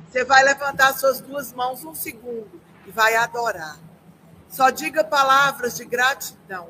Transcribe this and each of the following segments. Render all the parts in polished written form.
Você vai levantar suas duas mãos um segundo e vai adorar. Só diga palavras de gratidão.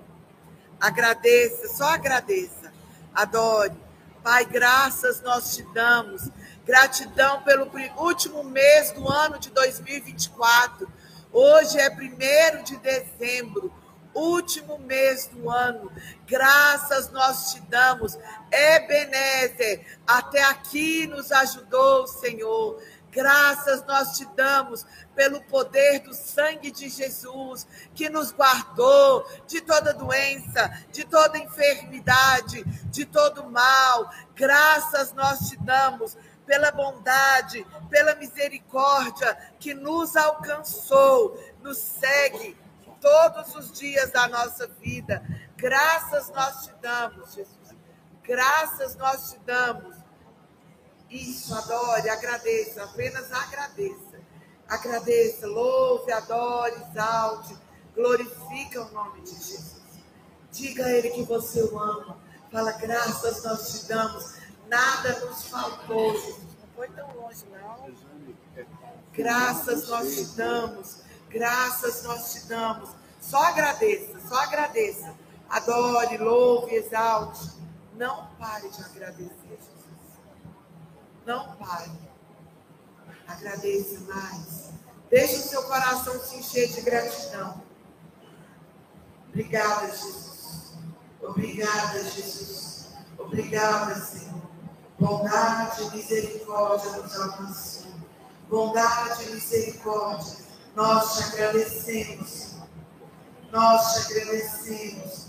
Agradeça, só agradeça. Adore. Pai, graças nós te damos. Gratidão pelo último mês do ano de 2024. Hoje é 1º de dezembro, último mês do ano. Graças nós te damos. Ebenezer, até aqui nos ajudou, Senhor. Graças nós te damos pelo poder do sangue de Jesus, que nos guardou de toda doença, de toda enfermidade, de todo mal. Graças nós te damos pela bondade, pela misericórdia que nos alcançou, nos segue todos os dias da nossa vida. Graças nós te damos, Jesus. Graças nós te damos. Isso, adore, agradeça, apenas agradeça. Agradeça, louve, adore, exalte, glorifica o nome de Jesus. Diga a Ele que você o ama. Fala, graças nós te damos. Nada nos faltou, Jesus. Não foi tão longe, não. Graças nós te damos. Graças nós te damos. Só agradeça, só agradeça. Adore, louve, exalte. Não pare de agradecer, Jesus. Não pare. Agradeça mais. Deixe o seu coração se encher de gratidão. Obrigada, Jesus. Obrigada, Jesus. Obrigada, Senhor. Bondade e misericórdia nos alcançou. Bondade e misericórdia. Nós te agradecemos, Senhor. Nós te agradecemos.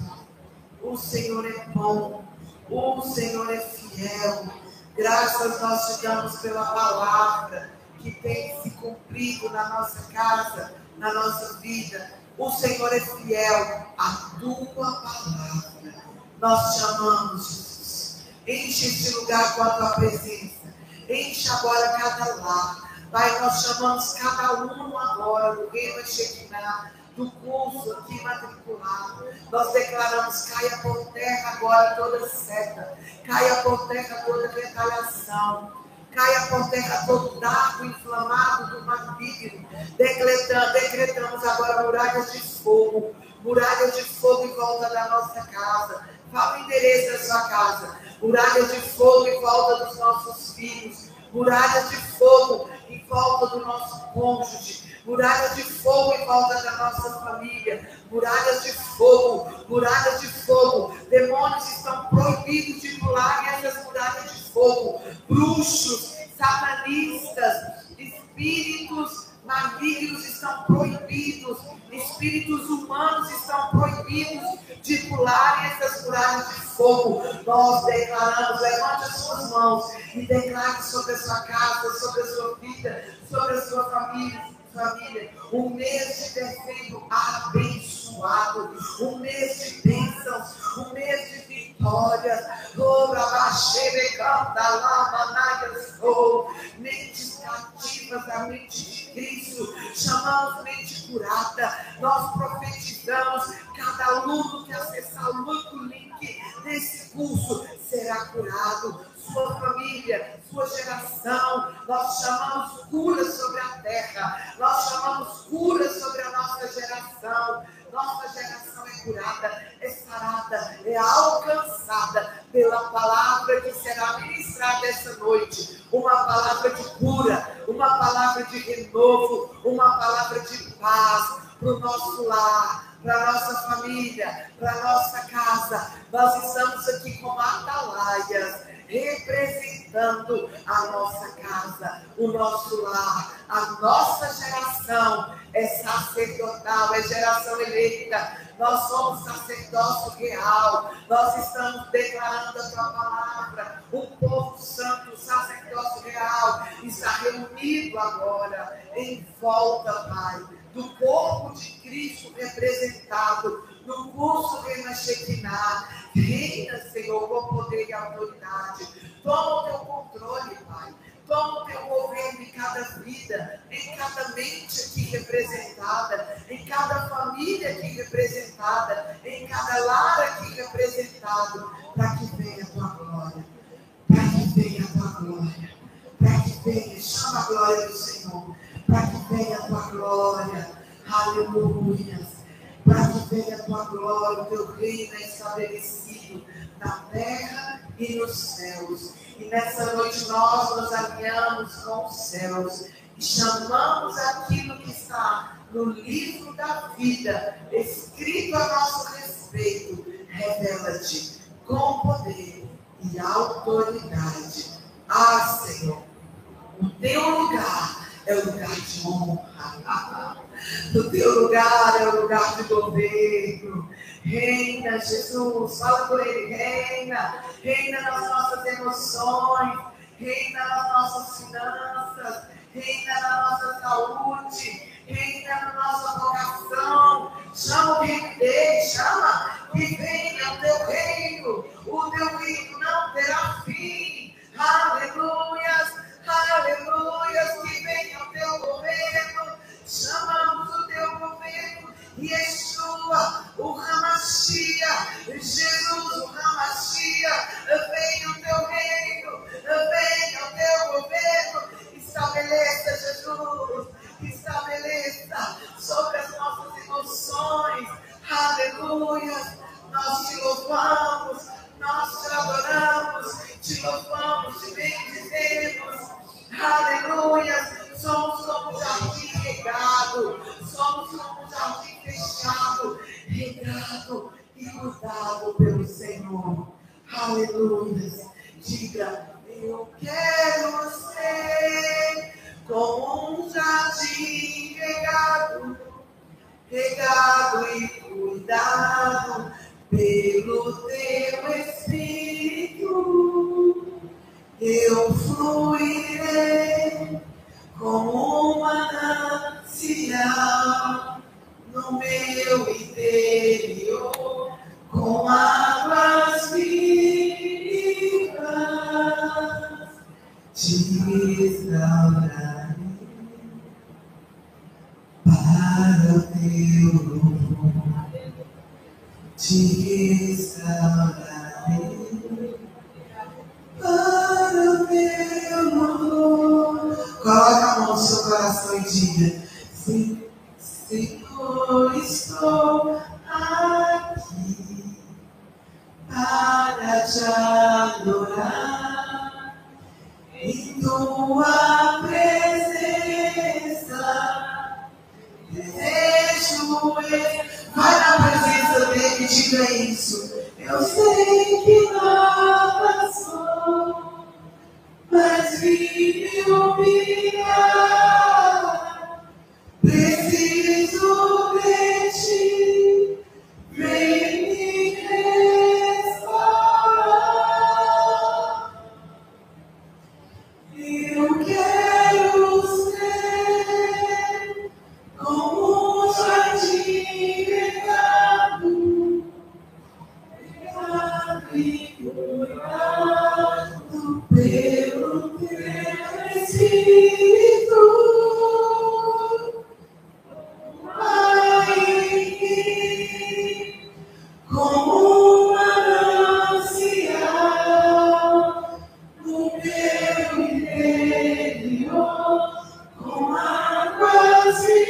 O Senhor é bom. O Senhor é fiel. Graças nós te damos pela palavra que tem se cumprido na nossa casa, na nossa vida. O Senhor é fiel à tua palavra. Nós te amamos, Jesus. Enche esse lugar com a tua presença. Enche agora cada lar. Pai, nós chamamos cada aluno agora do Rema Shekinah, do curso aqui matriculado. Nós declaramos, caia por terra agora toda seta, caia por terra toda retaliação, caia por terra todo dardo inflamado do maligno. Decretamos agora muralhas de fogo em volta da nossa casa. Fala o endereço da sua casa. Muralhas de fogo em volta dos nossos filhos. Muralhas de fogo em volta do nosso cônjuge. Muralhas de fogo em volta da nossa família. Muralhas de fogo. Muralhas de fogo. Demônios estão proibidos de pular nessas muralhas de fogo. Bruxos, satanistas, espíritos malignos estão proibidos. Espíritos humanos estão proibidos de pular essas muralhas de fogo. Nós declaramos, levante as suas mãos e declare sobre a sua casa, sobre a sua vida, sobre a sua família, um mês de dezembro abençoado, um mês de bênçãos, um mês de vitórias. Mentes cativas da mente de Cristo, chamamos mente curada. Nós profetizamos, cada aluno que acessar o link desse curso será curado. Sua família, sua geração, nós chamamos cura sobre a terra, nós chamamos cura sobre a nossa geração. Nossa geração é curada, é sarada, é alcançada pela palavra que será ministrada essa noite. Uma palavra de cura, uma palavra de renovo, uma palavra de paz para o nosso lar, para a nossa família, para a nossa casa. Nós estamos aqui como atalaias, representando a nossa casa, o nosso lar. A nossa geração é sacerdotal, é geração eleita. Nós somos sacerdócio real. Nós estamos declarando a tua palavra. O povo santo, o sacerdócio real, está reunido agora em volta, Pai, do corpo de Cristo representado no curso Rema Shekinah. Reina, Senhor, com poder e autoridade. Toma o teu controle, Pai. Toma o teu governo em cada vida, em cada mente aqui representada, em cada família aqui representada, em cada lar aqui representado, para que venha a tua glória, para que venha a tua glória, para que venha, chama a glória glória do Senhor. Para que venha a tua glória. Aleluia. Para que venha a tua glória, o teu reino é estabelecido na terra e nos céus. E nessa noite nós nos alinhamos com os céus e chamamos aquilo que está no livro da vida, escrito a nosso respeito. Revela-te com poder e autoridade. Ah, Senhor, o teu lugar é o lugar de honra. O teu lugar é o lugar de governo. Reina, Jesus. Fala com ele. Reina. Reina nas nossas emoções. Reina nas nossas finanças. Reina na nossa saúde. Reina na nossa vocação. Chama o reino dele. Chama que venha o teu reino. O teu reino não terá fim. Aleluias. Aleluias. Que venha o teu governo. Chamamos o teu governo, Yeshua, o Hamashia, Jesus, o Hamashia, venha o teu reino, venha o teu governo, estabeleça, Jesus, estabeleça sobre as nossas emoções, aleluia, nós te louvamos, nós te adoramos, te louvamos, te bendizemos, aleluia. Somos como um jardim regado, somos como um jardim fechado, regado e cuidado pelo Senhor. Aleluia. Diga, eu quero ser como um jardim regado, regado e cuidado pelo teu Espírito. Eu fluirei como uma manancial no meu interior, com águas vivas, te restaurarei para o teu louvor, te restaurarei para o teu louvor. Coloca a mão no seu coração e diga: Senhor, estou aqui para te adorar em tua presença. Desejo vai na presença dele e diga isso. Eu sei que nada sou, mas vive humilhar. Preciso de ti, vem me restaurar. Eu quero ser como um jardim regado, regado e cuidado pelo teu Espírito. Vai em mim como uma manancial no meu interior, com águas vivas.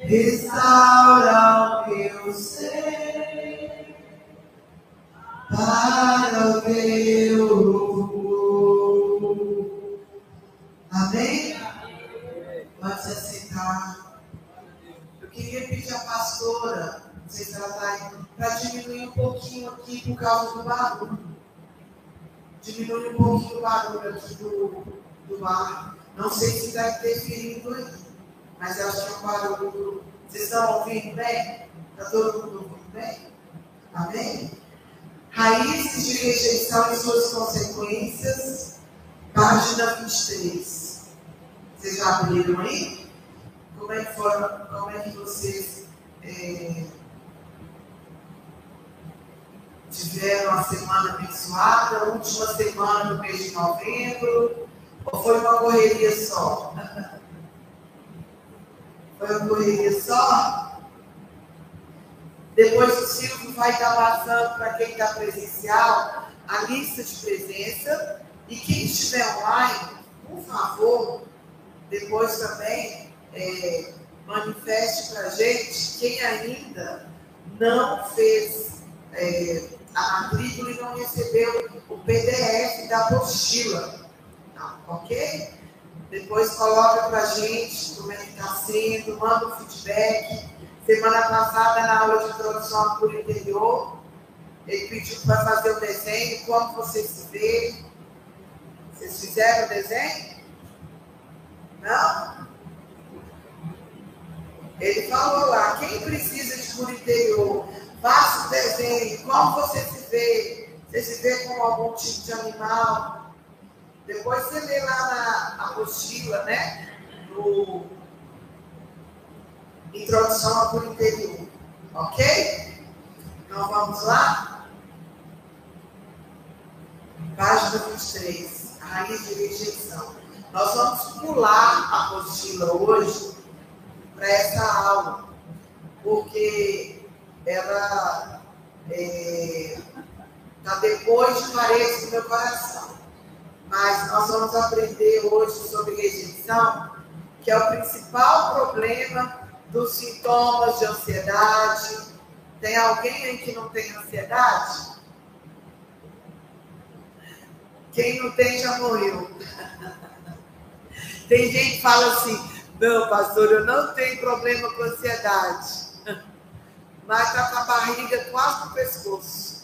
Restaura o meu ser para o teu louvor. Amém? Pode se aceitar. Eu queria pedir à pastora, não sei se ela está aí, para diminuir um pouquinho aqui por causa do barulho. Diminui um pouquinho o barulho aqui do ar. Não sei se está interferindo aí, mas eu acho que é um barulho. Vocês estão ouvindo bem? Está todo mundo ouvindo bem? Amém? Raízes de rejeição e suas consequências, página 23. Vocês já abriram aí? Como é que vocês tiveram a semana abençoada, a última semana do mês de novembro? Ou foi uma correria só? Foi uma correria só? Depois o Silvio vai estar passando para quem está presencial a lista de presença E quem estiver online, por favor, depois também manifeste para a gente quem ainda não fez a matrícula e não recebeu o PDF da apostila. Tá, ok? Depois coloca para a gente como é que está sendo, manda um feedback. Semana passada, na aula de introdução à cura interior, ele pediu para fazer o desenho, como você se vê. Vocês fizeram o desenho? Não? Ele falou lá, quem precisa de cura interior, faça o desenho, como você se vê. Você se vê como algum tipo de animal. Depois você lê lá na apostila, né? No Introdução à cura interior. Ok? Então vamos lá? Página 23. A raiz de rejeição. Nós vamos pular a apostila hoje para essa aula, porque ela está depois de Paredes do meu coração. Mas nós vamos aprender hoje sobre rejeição, que é o principal problema dos sintomas de ansiedade. Tem alguém aí que não tem ansiedade? Quem não tem já morreu. Tem gente que fala assim, não, pastor, eu não tenho problema com ansiedade. Mas está com a barriga quase no pescoço.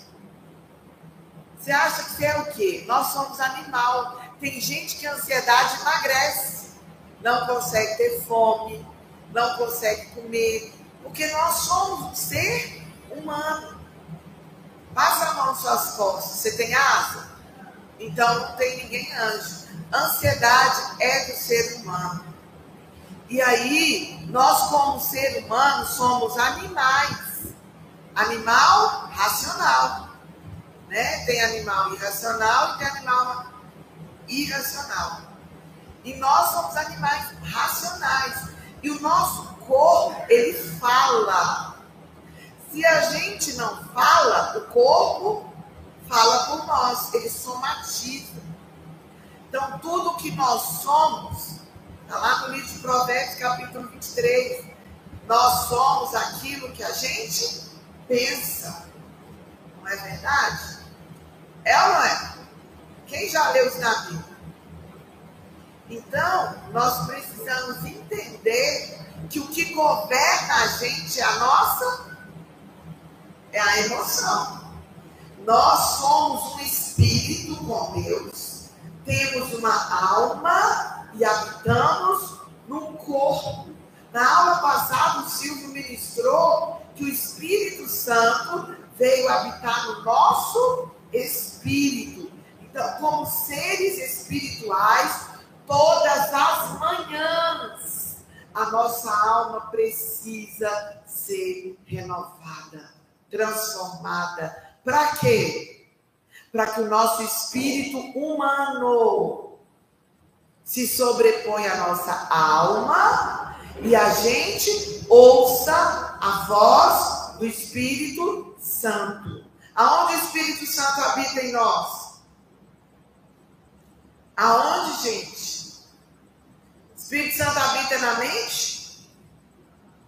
Você acha que você é o quê? Nós somos animal. Tem gente que a ansiedade emagrece. Não consegue ter fome, não consegue comer. Porque nós somos um ser humano. Passa a mão nas suas costas. Você tem asa? Então não tem ninguém anjo. Ansiedade é do ser humano. E aí, nós como ser humano somos animais. Animal racional. Né? Tem animal irracional e tem animal irracional. E nós somos animais racionais. E o nosso corpo, ele fala. Se a gente não fala, o corpo fala por nós. Ele somatiza. Então, tudo que nós somos, está lá no livro de Provérbios, capítulo 23. Nós somos aquilo que a gente pensa. Não é verdade? É ou não é? Quem já leu isso na Bíblia? Então, nós precisamos entender que o que governa a gente é a emoção. Nós somos um espírito com Deus, temos uma alma e habitamos num corpo. Na aula passada, o Silvio ministrou que o Espírito Santo veio habitar no nosso espírito. Então, como seres espirituais, todas as manhãs, a nossa alma precisa ser renovada, transformada. Para quê? Para que o nosso espírito humano se sobreponha à nossa alma e a gente ouça a voz do Espírito Santo. Aonde o Espírito Santo habita em nós? Aonde, gente? O Espírito Santo habita na mente?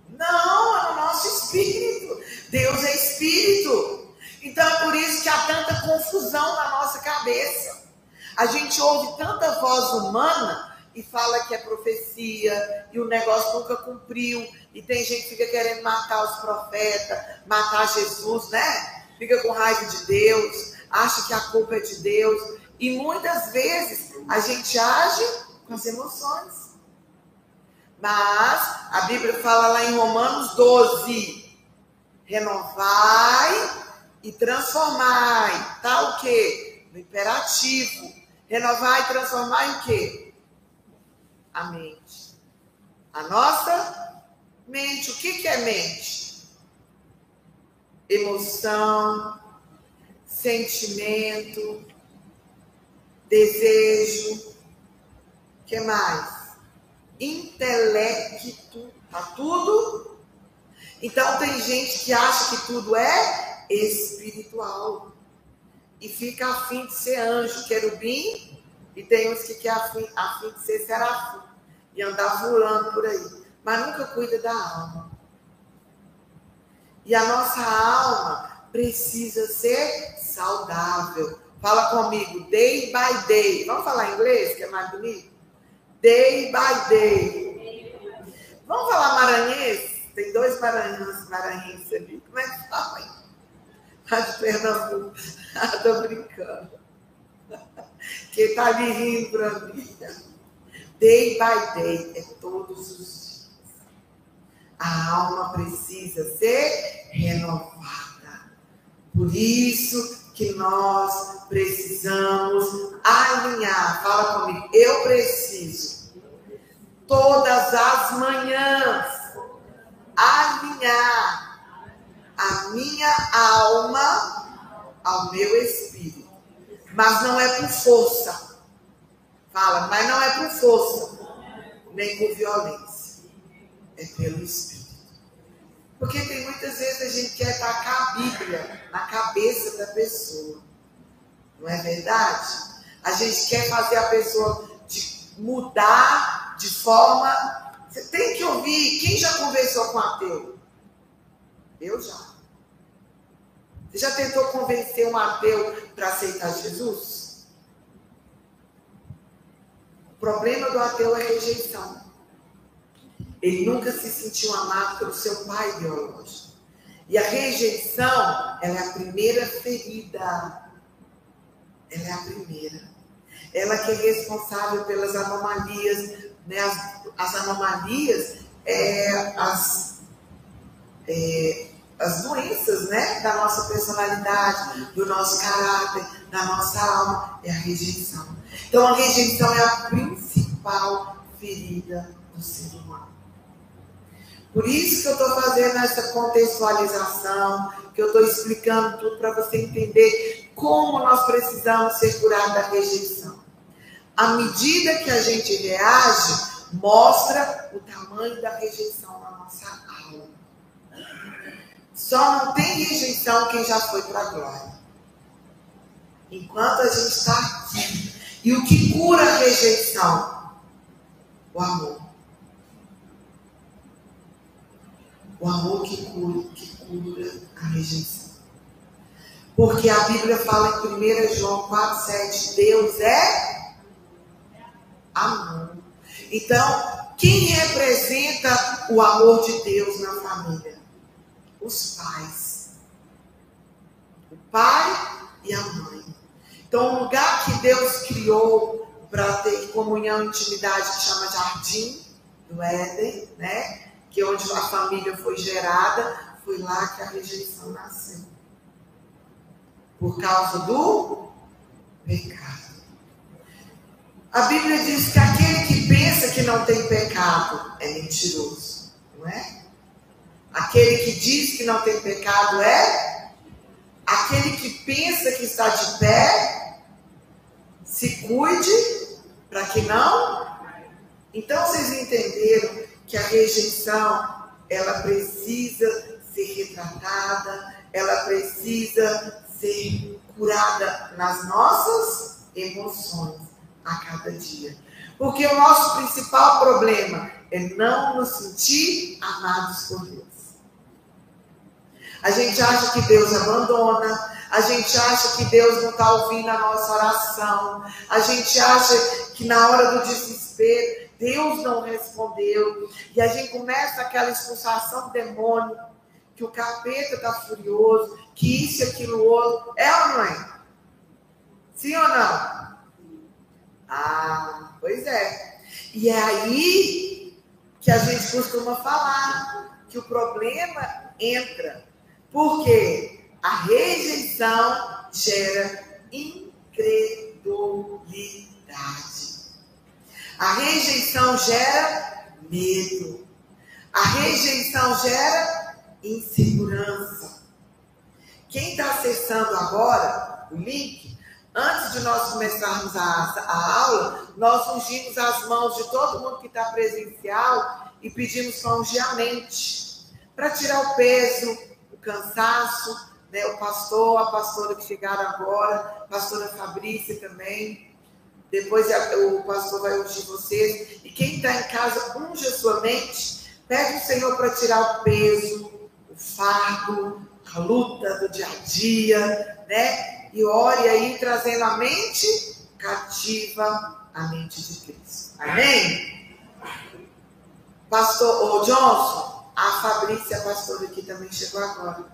Não, é no nosso espírito. Deus é espírito. Então é por isso que há tanta confusão na nossa cabeça. A gente ouve tanta voz humana e fala que é profecia e o negócio nunca cumpriu. E tem gente que fica querendo matar os profetas, matar Jesus, né? Fica com raiva de Deus, acha que a culpa é de Deus. E muitas vezes a gente age com as emoções. Mas a Bíblia fala lá em Romanos 12: renovai e transformai. Tá o quê? No imperativo. Renovar e transformar em quê? A mente. A nossa mente. O que é mente? Emoção, sentimento, desejo. O que mais? Intelecto. Tá tudo? Então tem gente que acha que tudo é espiritual. E fica a fim de ser anjo, querubim E tem uns que querem a fim de ser serafim e andar voando por aí, mas nunca cuida da alma. E a nossa alma precisa ser saudável. Fala comigo, day by day. Vamos falar em inglês, que é mais bonito? Day by day. Vamos falar maranhense? Tem 2 maranhenses ali. Como é que fala? A de Pernambuco. Tô brincando. Quem tá ali rindo pra mim. Day by day é todos os dias. A alma precisa ser renovada. Por isso que nós precisamos alinhar. Fala comigo. Eu preciso, todas as manhãs, alinhar a minha alma ao meu espírito. Mas não é por força. Fala, mas não é por força, nem por violência. É pelo espírito. Porque tem muitas vezes a gente quer tacar a Bíblia na cabeça da pessoa. Não é verdade? A gente quer fazer a pessoa mudar de forma... Você tem que ouvir. Quem já conversou com ateu? Eu já. Você já tentou convencer um ateu para aceitar Jesus? O problema do ateu é rejeição. Ele nunca se sentiu amado pelo seu pai biológico. E a rejeição, ela é a primeira ferida. Ela é a primeira. Ela que é responsável pelas anomalias, né? As anomalias, as doenças, né? Da nossa personalidade, do nosso caráter, da nossa alma, é a rejeição. Então, a rejeição é a principal ferida do ser humano. Por isso que eu estou fazendo essa contextualização, que eu estou explicando tudo para você entender como nós precisamos ser curados da rejeição. À medida que a gente reage, mostra o tamanho da rejeição na nossa alma. Só não tem rejeição quem já foi para a glória. Enquanto a gente está aqui. E o que cura a rejeição? O amor. O amor que cura a rejeição. Porque a Bíblia fala em 1 João 4,7, Deus é amor. Então, quem representa o amor de Deus na família? Os pais. O pai e a mãe. Então, o lugar que Deus criou para ter comunhão e intimidade, que chama Jardim do Éden, né? Que onde a família foi gerada, foi lá que a rejeição nasceu. Por causa do pecado. A Bíblia diz que aquele que pensa que não tem pecado é mentiroso, não é? Aquele que diz que não tem pecado é? Aquele que pensa que está de pé, se cuide para que não. Então vocês entenderam que a rejeição, ela precisa ser retratada, ela precisa ser curada nas nossas emoções a cada dia. Porque o nosso principal problema é não nos sentir amados por Deus. A gente acha que Deus abandona, a gente acha que Deus não está ouvindo a nossa oração, a gente acha que na hora do desespero Deus não respondeu, e a gente começa aquela expulsação do demônio, que o capeta está furioso, que isso e aquilo outro. É ou não é? Sim ou não? Ah, pois é. E é aí que a gente costuma falar que o problema entra. Porque a rejeição gera incredulidade. A rejeição gera medo. A rejeição gera insegurança. Quem está acessando agora o link, antes de nós começarmos a aula, nós ungimos as mãos de todo mundo que está presencial e pedimos para ungir a mente, para tirar o peso, o cansaço, né? O pastor, a pastora que chegaram agora, a pastora Fabrícia também. Depois o pastor vai ungir vocês. E quem está em casa, unge a sua mente. Pede o Senhor para tirar o peso, o fardo, a luta do dia a dia, né? E ore aí, trazendo a mente cativa à mente de Cristo. Amém? Pastor Johnson, a Fabrícia, a pastora aqui também chegou agora.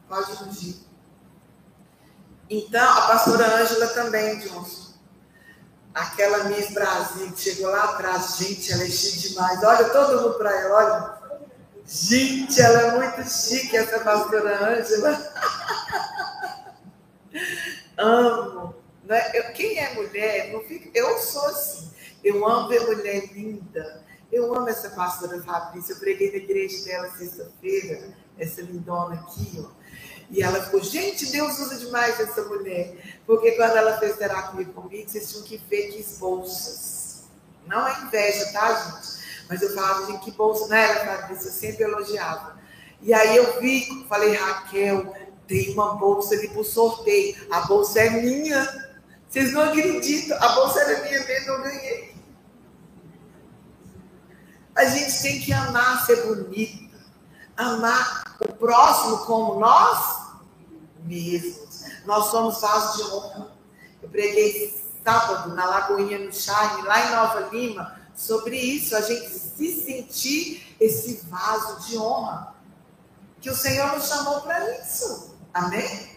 Pode ungir. Então, a pastora Ângela também, Johnson. Aquela Miss Brasil que chegou lá atrás, gente, ela é chique demais. Olha todo mundo para ela, olha. Gente, ela é muito chique, essa pastora Ângela. Amo. Né? Quem é mulher, não fica, eu sou assim. Eu amo ver mulher linda. Eu amo essa pastora Fabrícia. Eu preguei na igreja dela sexta-feira, essa lindona aqui, ó. E ela ficou, gente, Deus usa demais essa mulher. Porque quando ela fez terapia comigo, vocês tinham que ver que bolsas. Não é inveja, tá, gente? Mas eu falava, gente, que bolsa, não era, Fabrícia? Eu sempre elogiava. E aí eu vi, falei, Raquel, tem uma bolsa ali pro sorteio. A bolsa é minha. Vocês não acreditam. A bolsa era minha mesmo, eu ganhei. A gente tem que amar ser bonita. Amar o próximo como nós mesmos. Nós somos vasos de honra. Eu preguei sábado na Lagoinha no Charme, lá em Nova Lima, sobre isso, a gente se sentir esse vaso de honra. Que o Senhor nos chamou para isso. Amém?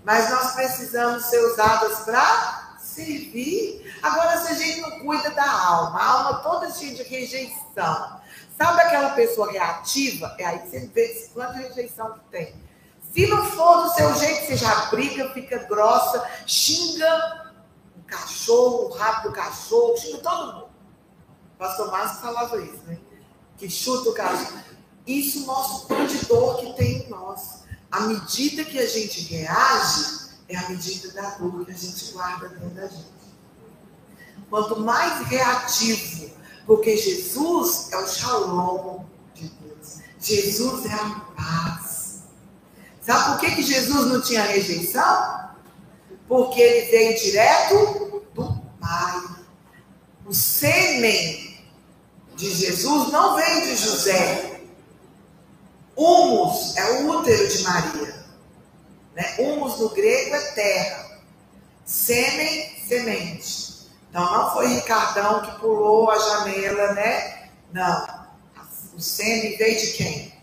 Mas nós precisamos ser usadas para servir. Agora, se a gente não cuida da alma, a alma toda cheia de rejeição. Sabe aquela pessoa reativa? É aí que você vê quanta rejeição que tem. Se não for do seu jeito, você já briga, fica grossa, xinga o cachorro, o rabo do cachorro, xinga todo mundo. O pastor Márcio falava isso, né? Que chuta o cachorro. Isso mostra o de dor que tem em nós. À medida que a gente reage, é a medida da dor que a gente guarda dentro da gente. Quanto mais reativo, porque Jesus é o shalom de Deus. Jesus é a paz. Sabe por que Jesus não tinha rejeição? Porque ele veio direto do Pai. O sêmen de Jesus não veio de José. Humus é o útero de Maria. Né? Humus no grego é terra. Sêmen, semente. Então não foi Ricardão que pulou a janela, né? Não. O sêmen veio de quem?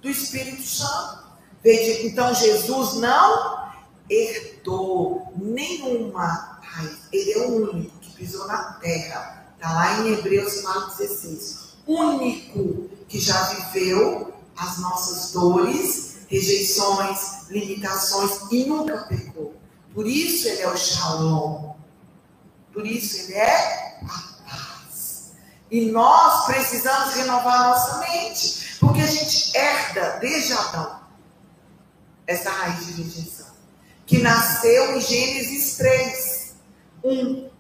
Do Espírito Santo. Então Jesus não herdou nenhuma raiz. Ele é o único que pisou na terra. Está lá em Hebreus 4,16. Único que já viveu as nossas dores, rejeições, limitações e nunca pecou. Por isso ele é o Shalom. Por isso ele é a paz. E nós precisamos renovar nossa mente. Porque a gente herda desde Adão essa raiz de rejeição. Que nasceu em Gênesis 3, 1.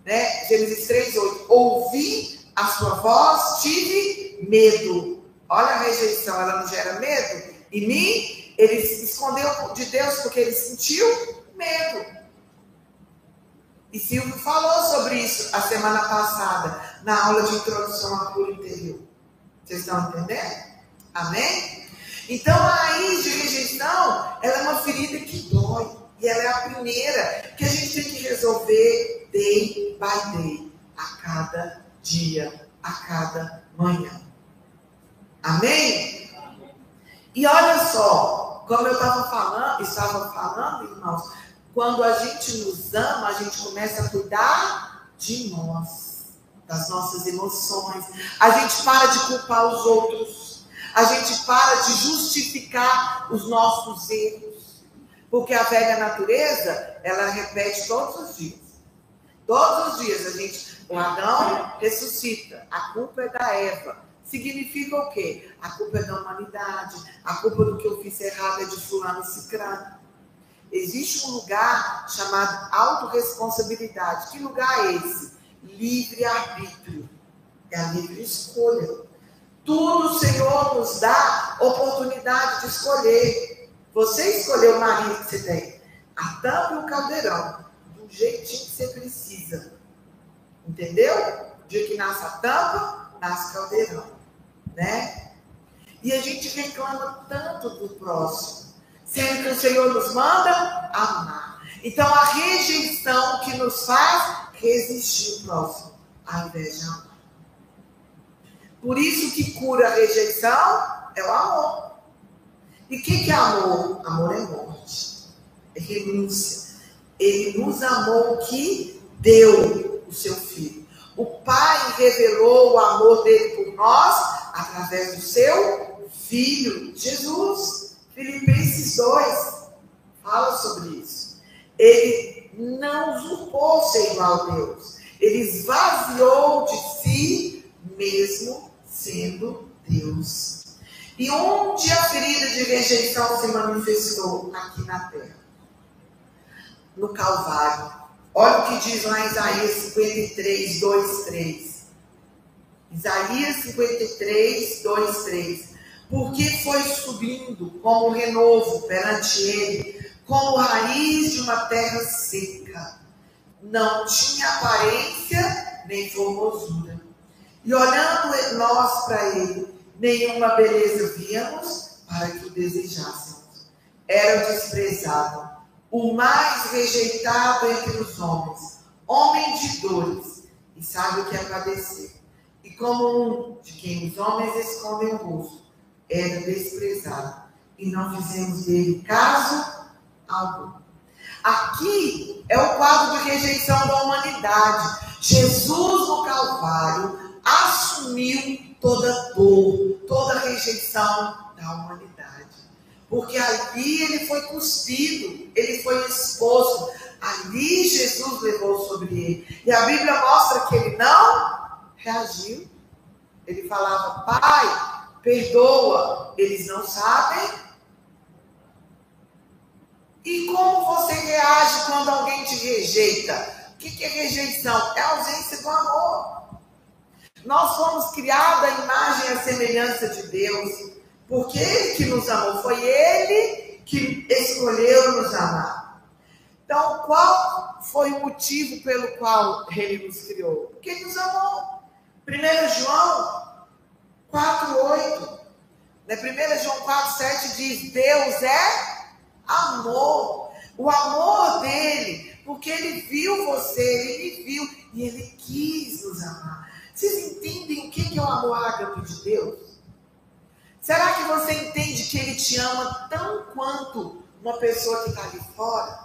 Né? Gênesis 3, 8. Ouvi a sua voz, tive medo. Olha a rejeição, ela não gera medo? Em mim, ele se escondeu de Deus porque ele sentiu medo. E Silvio falou sobre isso a semana passada, na aula de introdução à cura interior. Vocês estão entendendo? Amém? Então, a raiz de rejeição, ela é uma ferida que dói. E ela é a primeira que a gente tem que resolver day by day. A cada dia, a cada manhã. Amém? E olha só, como eu estava falando, irmãos, quando a gente nos ama, a gente começa a cuidar de nós, das nossas emoções. A gente para de culpar os outros. A gente para de justificar os nossos erros. Porque a velha natureza, ela repete todos os dias. Todos os dias o Adão ressuscita. A culpa é da Eva. Significa o quê? A culpa é da humanidade. A culpa do que eu fiz errado é de fulano ciclano. Existe um lugar chamado autorresponsabilidade. Que lugar é esse? Livre-arbítrio. É a livre escolha. Tudo o Senhor nos dá oportunidade de escolher. Você escolheu o marido que você tem. A tampa e o caldeirão. do jeitinho que você precisa. Entendeu? O dia que nasce a tampa, nasce caldeirão, né? E a gente reclama tanto do próximo, sendo que o Senhor nos manda amar. Então, a rejeição que nos faz resistir ao próximo, ao invés de amar. Por isso que cura a rejeição é o amor. E o que é amor? Amor é morte, é renúncia. Ele nos amou que deu o seu Filho. O Pai revelou o amor dele por nós através do seu Filho, Jesus. Filipenses 2 fala sobre isso. Ele não usurpou ser igual a Deus. Ele esvaziou de si mesmo sendo Deus. E onde a ferida de rejeição se manifestou? Aqui na terra. No Calvário. Olha o que diz lá em Isaías 53, 2, 3. Isaías 53, 2, 3. Porque foi subindo como renovo perante ele, como raiz de uma terra seca. Não tinha aparência nem formosura. E olhando nós para ele, nenhuma beleza víamos para que o desejássemos. Era desprezado, o mais rejeitado entre os homens, homem de dores, e sabe o que é padecer. E como um de quem os homens escondem o rosto, era desprezado, e não fizemos dele caso algum. Aqui é o quadro de rejeição da humanidade. Jesus no Calvário assumiu toda dor, toda rejeição da humanidade. Porque ali ele foi cuspido, ele foi exposto. Ali Jesus levou sobre ele. E a Bíblia mostra que ele não reagiu. Ele falava: Pai, perdoa, eles não sabem. E como você reage quando alguém te rejeita? O que é rejeição? É a ausência do amor. Nós fomos criados à imagem e à semelhança de Deus, porque Ele que nos amou, foi Ele que escolheu nos amar. Então, qual foi o motivo pelo qual Ele nos criou? Porque Ele nos amou. 1 João 4,8. 1 João 4,7 diz: Deus é amor. O amor dele, porque Ele viu você, Ele me viu e Ele quis nos amar. Vocês entendem o que é o amor ágape de Deus? Será que você entende que Ele te ama tão quanto uma pessoa que está ali fora,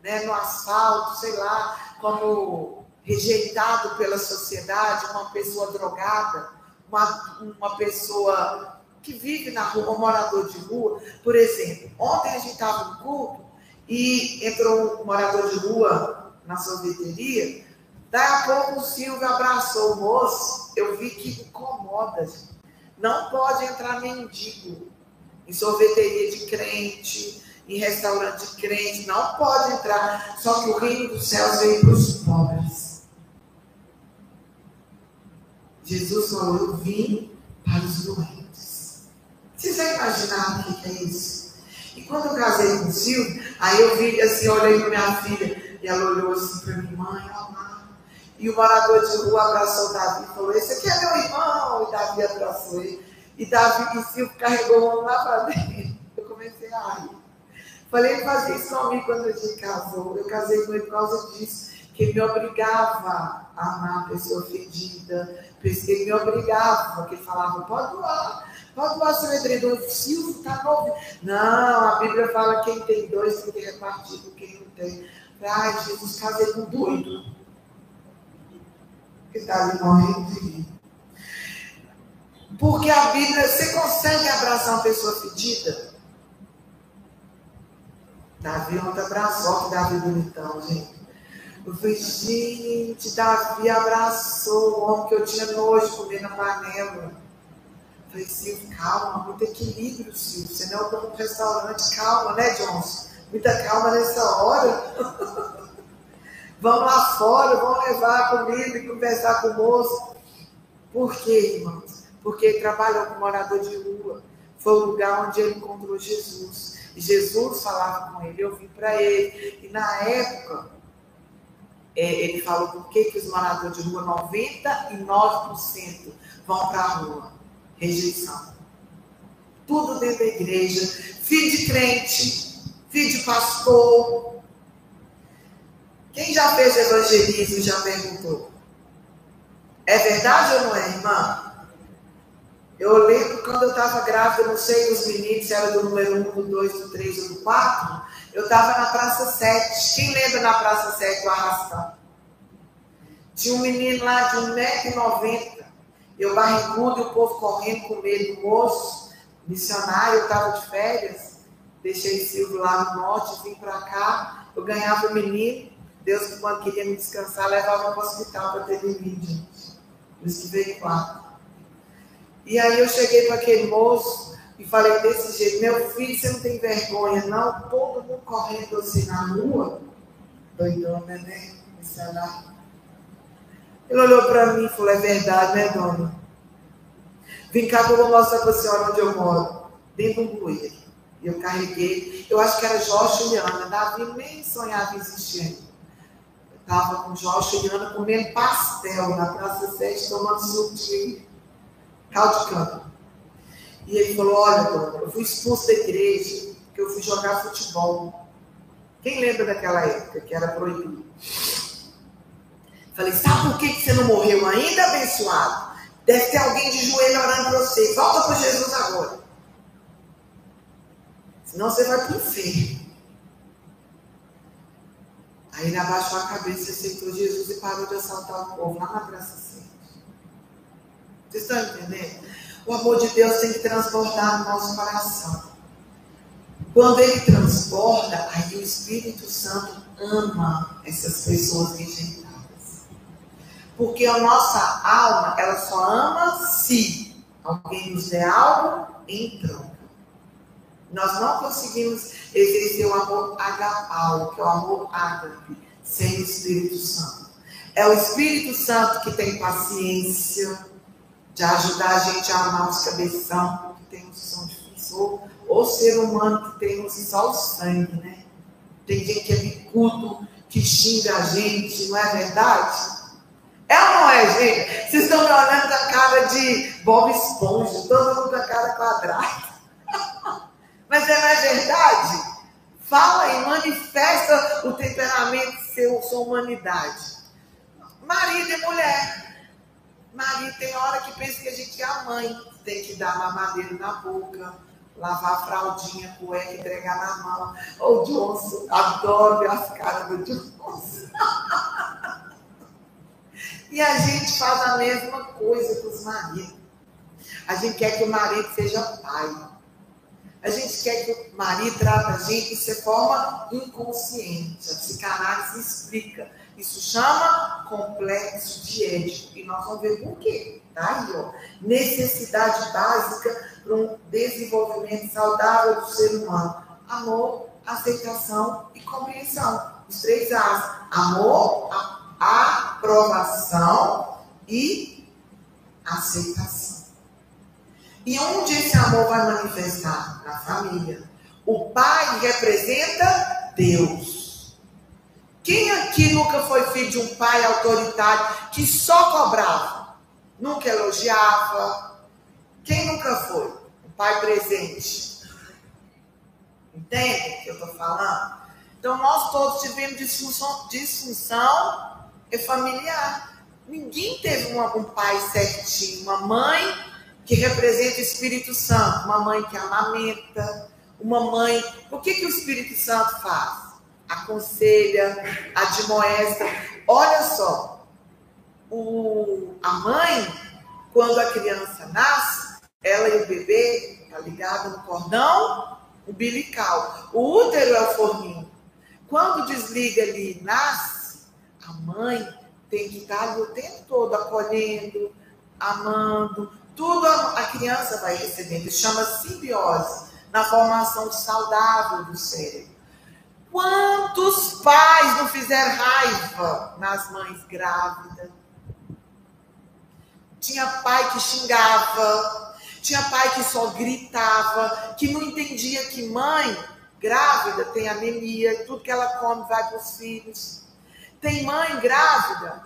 né, no asfalto, sei lá, como rejeitado pela sociedade, uma pessoa drogada, uma pessoa que vive na rua, um morador de rua? Por exemplo, ontem a gente estava no culto e entrou um morador de rua na sorveteria. Daí a pouco o Silvio abraçou o moço. Eu vi que incomoda, gente. Não pode entrar mendigo em sorveteria de crente, em restaurante de crente. Não pode entrar. Só que o reino dos céus veio para os pobres. Jesus falou: eu vim para os doentes. Vocês já imaginaram o que é isso? E quando eu casei com o Silvio, aí eu vi assim, olhei para minha filha e ela olhou assim para mim: mãe, amar. E o morador de rua abraçou o Davi e falou: esse aqui é meu irmão. E Davi abraçou ele. E Davi e Silvio carregou o lá para dentro. Eu comecei a rir. Falei: ele fazia isso comigo quando a gente casou. Eu casei com ele por causa disso. Que ele me obrigava a amar a pessoa fedida. Ele me obrigava, porque ele falava: pode doar seu edredom. O Silvio está novo. Não, a Bíblia fala que quem tem dois tem que repartir com quem não tem. Ai, Jesus, casei com doido. Que está ali morrendo de rir. Porque a Bíblia, você consegue abraçar uma pessoa fedida? Davi ontem abraçou, que Davi bonitão, gente. Eu falei: gente, Davi abraçou o homem que eu tinha nojo de comer na panela. Eu falei: Silvio, calma, muito equilíbrio, Silvio. Você não é para um restaurante, calma, né, Johnson? Muita calma nessa hora. Vamos lá fora, vamos levar a comida e conversar com o moço. Por quê, irmãos? Porque ele trabalhou com morador de rua. Foi o lugar onde ele encontrou Jesus. E Jesus falava com ele, eu vim para ele. E na época, ele falou por que os moradores de rua, 99% vão para a rua. Rejeição. Tudo dentro da igreja. Filho de crente, filho de pastor. Quem já fez evangelismo já perguntou. É verdade ou não é, irmã? Eu lembro quando eu estava grávida, não sei dos meninos, se era do número 1, do 2, do 3 ou do 4, eu estava na Praça 7. Quem lembra na Praça 7 do Arrastão? Tinha um menino lá de 1,90 m, eu barrigudo e o povo correndo com medo do moço, missionário, eu estava de férias, deixei Silvio lá no norte, vim para cá, eu ganhava o menino, Deus, quando queria me descansar, levava para o hospital para ter dormido, gente. Por isso que veio 4. E aí eu cheguei para aquele moço e falei desse jeito, meu filho, você não tem vergonha, não? Todo mundo correndo assim na rua, doidona, né? Missionário. Ele olhou para mim e falou, é verdade, né, dona? Vem cá que eu vou mostrar para a senhora onde eu moro, dentro de um bueiro. E eu carreguei, eu acho que era Jorge e Liana, Davi nem sonhava em existir. Eu estava com Jorge e Liana comendo pastel na Praça 7, tomando suco de caldo de cana. E ele falou, olha, dona, eu fui expulso da igreja, porque eu fui jogar futebol. Quem lembra daquela época que era proibido? Falei, sabe por que você não morreu ainda, abençoado? Deve ter alguém de joelho orando para você. Volta para Jesus agora. Senão você vai para o inferno. Aí ele abaixou a cabeça, aceitou Jesus e parou de assaltar o povo lá na Praça 7. Vocês estão entendendo? O amor de Deus tem que transbordar no nosso coração. Quando ele transborda, aí o Espírito Santo ama essas pessoas rejeitadas. Porque a nossa alma, ela só ama se alguém nos der algo em troca. Nós não conseguimos exercer o amor agapau, que é o amor ágape, sem o Espírito Santo. É o Espírito Santo que tem paciência de ajudar a gente a amar os cabeção, que tem um som difícil, ou ser humano que tem só o sangue, né? Tem gente que é bicudo, que xinga a gente, não é verdade? É ou não é, gente? Vocês estão me olhando com a cara de Bob Esponja, todo mundo com a cara quadrada. Mas não é verdade? Fala e manifesta o temperamento de sua humanidade. Marido e mulher. Marido tem hora que pensa que a gente é a mãe. Tem que dar mamadeira na boca, lavar a fraldinha, cueca, entregar na mão. Ô, Johnson, adoro ver as caras do Johnson. E a gente faz a mesma coisa com os maridos. A gente quer que o marido seja pai. A gente quer que o marido trate a gente de forma inconsciente. A psicanálise explica. Isso chama complexo de Édipo. E nós vamos ver por quê. Tá aí, ó. Necessidade básica para um desenvolvimento saudável do ser humano. Amor, aceitação e compreensão. Os 3 A's. Amor, aprovação e aceitação. E onde esse amor vai manifestar? Na família. O pai representa Deus. Quem aqui nunca foi filho de um pai autoritário que só cobrava? Nunca elogiava? Quem nunca foi? Um pai presente. Entende o que eu estou falando? Então nós todos tivemos disfunção familiar. Ninguém teve um pai certinho, uma mãe que representa o Espírito Santo, uma mãe que amamenta, uma mãe... O que o Espírito Santo faz? Aconselha, admoesta. Olha só, a mãe, quando a criança nasce, ela e o bebê estão ligados no cordão umbilical. O útero é o forninho. Quando desliga ali e nasce, a mãe tem que estar ali o tempo todo acolhendo, amando. Tudo a criança vai recebendo. Isso chama simbiose, na formação saudável do cérebro. Quantos pais não fizeram raiva nas mães grávidas? Tinha pai que xingava, tinha pai que só gritava, que não entendia que mãe grávida tem anemia, tudo que ela come vai para os filhos. Tem mãe grávida?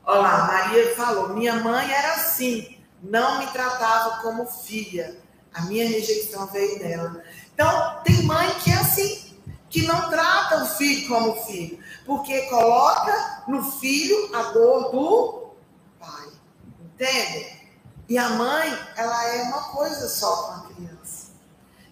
Olha lá, Maria falou, minha mãe era assim, não me tratava como filha. A minha rejeição veio dela. Então, tem mãe que é assim, que não trata o filho como filho, porque coloca no filho a dor do pai. Entende? E a mãe, ela é uma coisa só com a criança.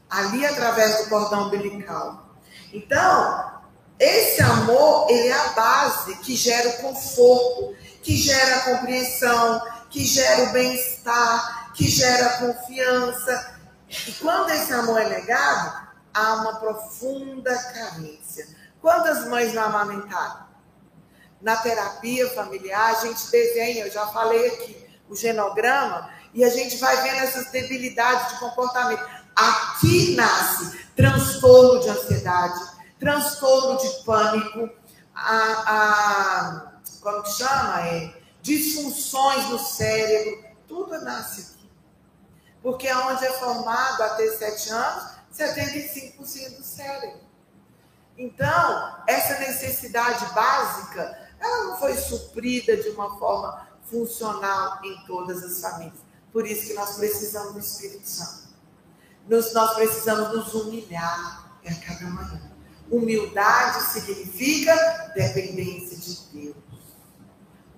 Ali através do cordão umbilical. Então, esse amor, ele é a base que gera o conforto, que gera a compreensão, que gera o bem-estar, que gera a confiança. E quando esse amor é negado, há uma profunda carência. Quantas mães não amamentaram? Na terapia familiar, a gente desenha, eu já falei aqui, o genograma, e a gente vai vendo essas debilidades de comportamento. Aqui nasce transtorno de ansiedade, transtorno de pânico, como que chama? Disfunções no cérebro, tudo nasce aqui. Porque onde é formado até 7 anos, 75% do cérebro. Então, essa necessidade básica, ela não foi suprida de uma forma funcional em todas as famílias. Por isso que nós precisamos do Espírito Santo. Nós precisamos nos humilhar a cada manhã. Humildade significa dependência de Deus.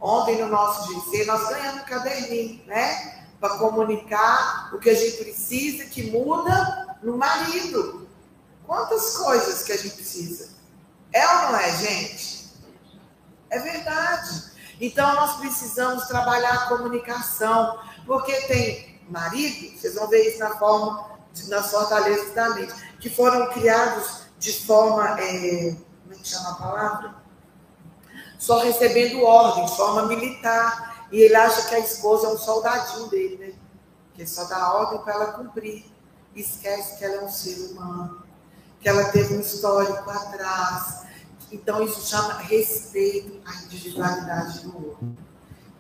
Ontem, no nosso GC, nós ganhamos um caderninho, né? Para comunicar o que a gente precisa, que muda no marido. Quantas coisas que a gente precisa? É ou não é, gente? É verdade. Então, nós precisamos trabalhar a comunicação, porque tem marido, vocês vão ver isso nas fortalezas da mente, que foram criados de forma, como é que chama a palavra? Só recebendo ordem, de forma militar. E ele acha que a esposa é um soldadinho dele, né? Que ele só dá ordem para ela cumprir. Esquece que ela é um ser humano, que ela teve um histórico atrás. Então, isso chama respeito à individualidade do outro.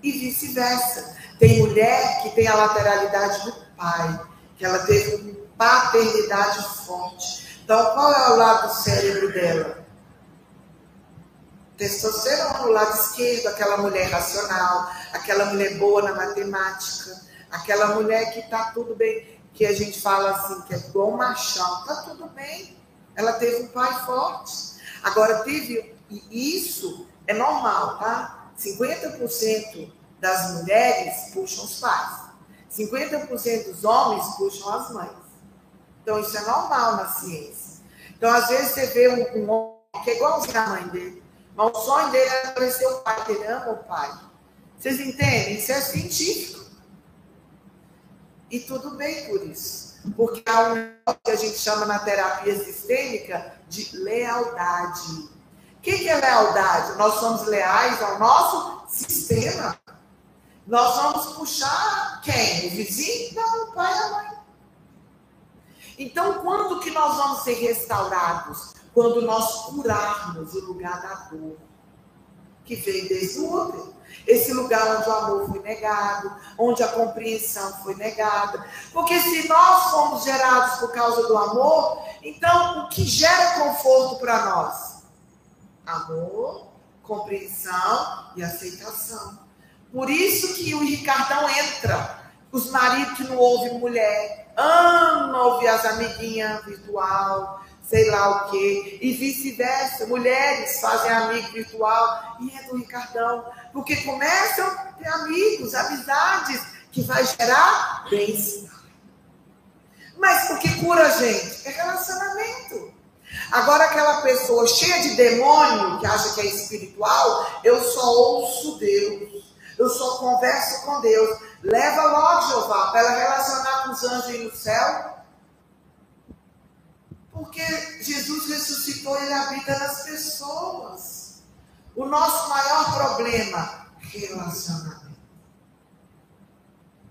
E vice-versa. Tem mulher que tem a lateralidade do pai, que ela teve uma paternidade forte. Então, qual é o lado do cérebro dela? Testosterona, no lado esquerdo, aquela mulher racional, aquela mulher boa na matemática, aquela mulher que está tudo bem, que a gente fala assim, que é igual um machão, está tudo bem. Ela teve um pai forte. Agora, e isso é normal, tá? 50% das mulheres puxam os pais. 50% dos homens puxam as mães. Então, isso é normal na ciência. Então, às vezes, você vê um homem que é igualzinho à mãe dele, mas o sonho dele é conhecer o pai, ele ama o pai. Vocês entendem? Isso é científico. E tudo bem por isso. Porque há um negócio que a gente chama na terapia sistêmica de lealdade. O que é lealdade? Nós somos leais ao nosso sistema. Nós vamos puxar quem? O vizinho? Não, o pai e a mãe. Então, quando que nós vamos ser restaurados? Quando nós curarmos o lugar da dor, que veio desde o útero. Esse lugar onde o amor foi negado, onde a compreensão foi negada. Porque se nós fomos gerados por causa do amor, então o que gera conforto para nós? Amor, compreensão e aceitação. Por isso que o Ricardão entra. Os maridos que não ouvem mulher, amam ouvir as amiguinhas virtual, sei lá o quê, e vice-versa. Mulheres fazem amigo virtual e é do Ricardão, porque começam a ter amigos, amizades, que vai gerar bem-estar. Mas o que cura a gente? É relacionamento. Agora, aquela pessoa cheia de demônio, que acha que é espiritual, eu só ouço Deus, eu só converso com Deus. Leva logo, Jeová, para ela relacionar com os anjos aí no céu. Porque Jesus ressuscitou, ele habita nas pessoas. O nosso maior problema, relacionamento.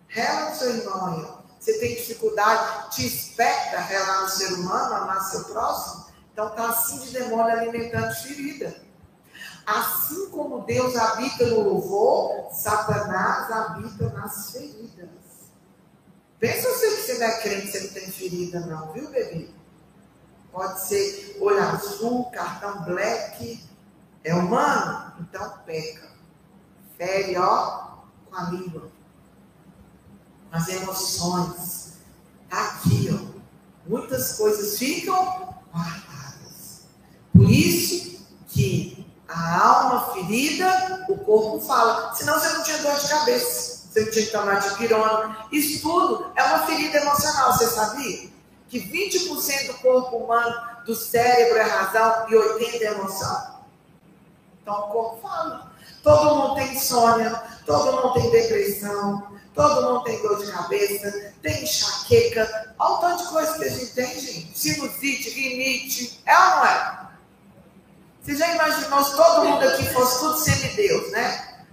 Rela no seu irmão. Você tem dificuldade, te espeta relar no ser humano, amar seu próximo? Então está assim de demônio alimentando ferida. Assim como Deus habita no louvor, Satanás habita nas feridas. Pensa você que você não é crente, você não tem ferida não, viu, bebê? Pode ser olho azul, cartão black, É humano? Então peca. Fere, ó, com a língua. As emoções. Tá aqui, ó. Muitas coisas ficam guardadas. Por isso que a alma ferida, o corpo fala. Senão você não tinha dor de cabeça. Você não tinha que tomar dipirona. Isso tudo é uma ferida emocional. Você sabia? Que 20% do corpo humano, do cérebro é razão e 80% é emoção. Então o corpo fala. Todo mundo tem insônia, todo mundo tem depressão, todo mundo tem dor de cabeça, tem enxaqueca, olha o tanto de coisa que a gente tem, gente. Sinusite, rinite, é ou não é? Você já imaginou se todo mundo aqui fosse tudo semideus, né?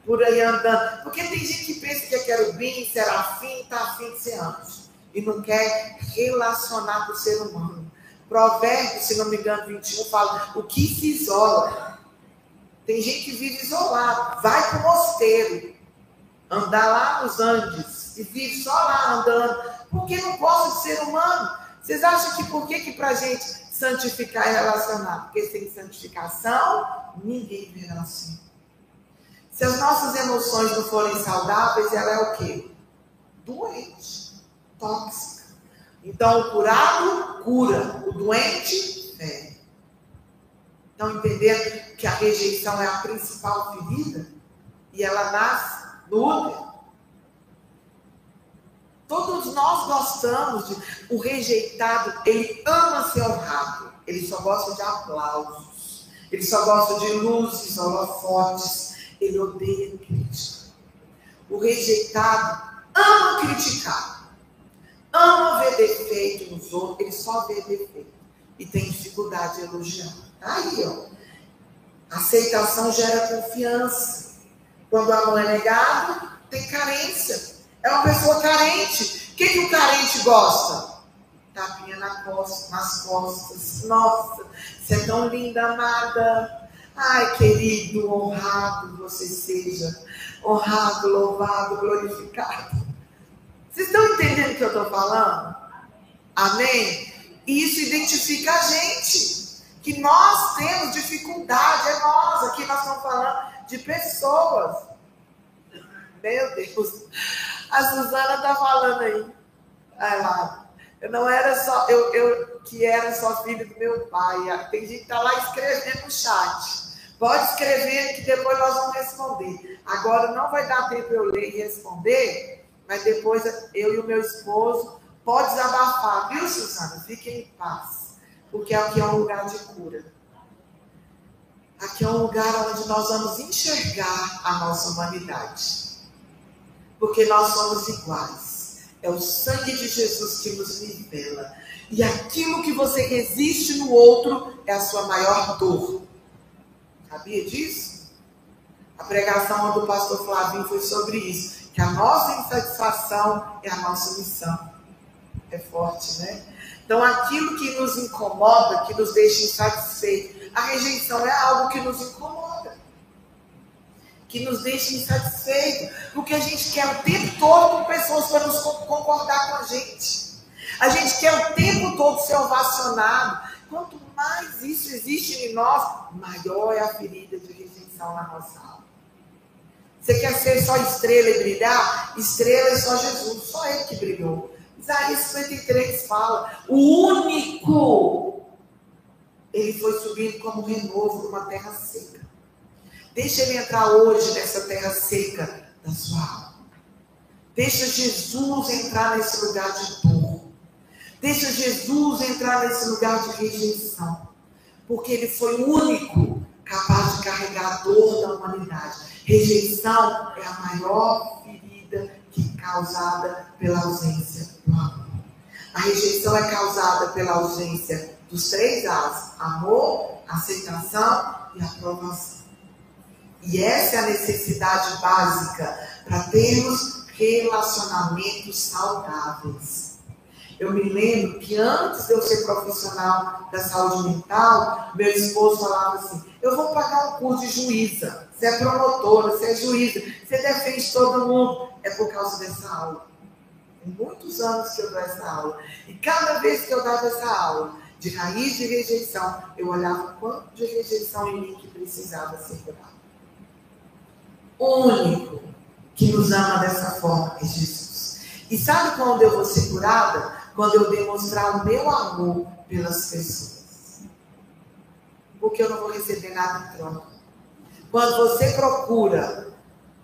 Por aí andando. Porque tem gente que pensa que é querubim, serafim, tá afim de ser anjo. E não quer relacionar com o ser humano. Provérbios, se não me engano, 21, fala, o que se isola? Tem gente que vive isolado, vai para o mosteiro, andar lá nos Andes, e vive só lá andando, porque não gosta de ser humano. Vocês acham que por que para a gente santificar e relacionar? Porque sem santificação, ninguém vê assim. Se as nossas emoções não forem saudáveis, ela é o quê? Doente, tóxica. Então, o curado cura, o doente fere. Estão entendendo que a rejeição é a principal ferida? E ela nasce no útero. Todos nós gostamos de... O rejeitado, ele ama ser honrado. Ele só gosta de aplausos. Ele só gosta de luzes, holofotes. Ele odeia crítica. O rejeitado ama criticar. Ama ver defeito nos outros. Ele só vê defeito. E tem dificuldade de elogiar. Aí, ó. Aceitação gera confiança. Quando o amor é negado, tem carência. É uma pessoa carente. O que o carente gosta? Tapinha nas costas. Nossa, você é tão linda, amada. Ai, querido, honrado você seja. Honrado, louvado, glorificado. Vocês estão entendendo o que eu estou falando? Amém? E isso identifica a gente. Que nós temos dificuldade, é nós. Aqui nós estamos falando de pessoas. Meu Deus. A Suzana está falando aí. Vai lá. Eu não era só, eu que era só filho do meu pai. Tem gente que está lá escrevendo no chat. Pode escrever que depois nós vamos responder. Agora não vai dar tempo eu ler e responder, mas depois eu e o meu esposo pode desabafar. Viu, Suzana? Fiquem em paz. Porque aqui é um lugar de cura. Aqui é um lugar onde nós vamos enxergar a nossa humanidade. Porque nós somos iguais. É o sangue de Jesus que nos nivela. E aquilo que você resiste no outro é a sua maior dor. Sabia disso? A pregação do pastor Flavinho foi sobre isso. Que a nossa insatisfação é a nossa missão. É forte, né? Então, aquilo que nos incomoda, que nos deixa insatisfeitos, a rejeição é algo que nos incomoda, que nos deixa insatisfeitos, porque a gente quer o tempo todo com pessoas para nos concordar com a gente. A gente quer o tempo todo ser ovacionado. Quanto mais isso existe em nós, maior é a ferida de rejeição na nossa alma. Você quer ser só estrela e brilhar? Estrela é só Jesus, só Ele que brilhou. Isaías 53 fala, o único, ele foi subindo como renovo numa terra seca. Deixa ele entrar hoje nessa terra seca da sua alma. Deixa Jesus entrar nesse lugar de dor. Deixa Jesus entrar nesse lugar de rejeição. Porque ele foi o único capaz de carregar a dor da humanidade. Rejeição é a maior ferida que é causada pela ausência do amor. A rejeição é causada pela ausência dos 3 A's: amor, aceitação e aprovação. E essa é a necessidade básica para termos relacionamentos saudáveis. Eu me lembro que antes de eu ser profissional da saúde mental, meu esposo falava assim, eu vou pagar um curso de juíza. Você é promotora, você é juíza, você defende todo mundo. É por causa dessa aula. Tem muitos anos que eu dou essa aula. E cada vez que eu dava essa aula, de raiz de rejeição, eu olhava quanto de rejeição em mim que precisava ser curado. O único que nos ama dessa forma é Jesus. E sabe quando eu vou ser curada? Quando eu demonstrar o meu amor pelas pessoas. Porque eu não vou receber nada em troca. Quando você procura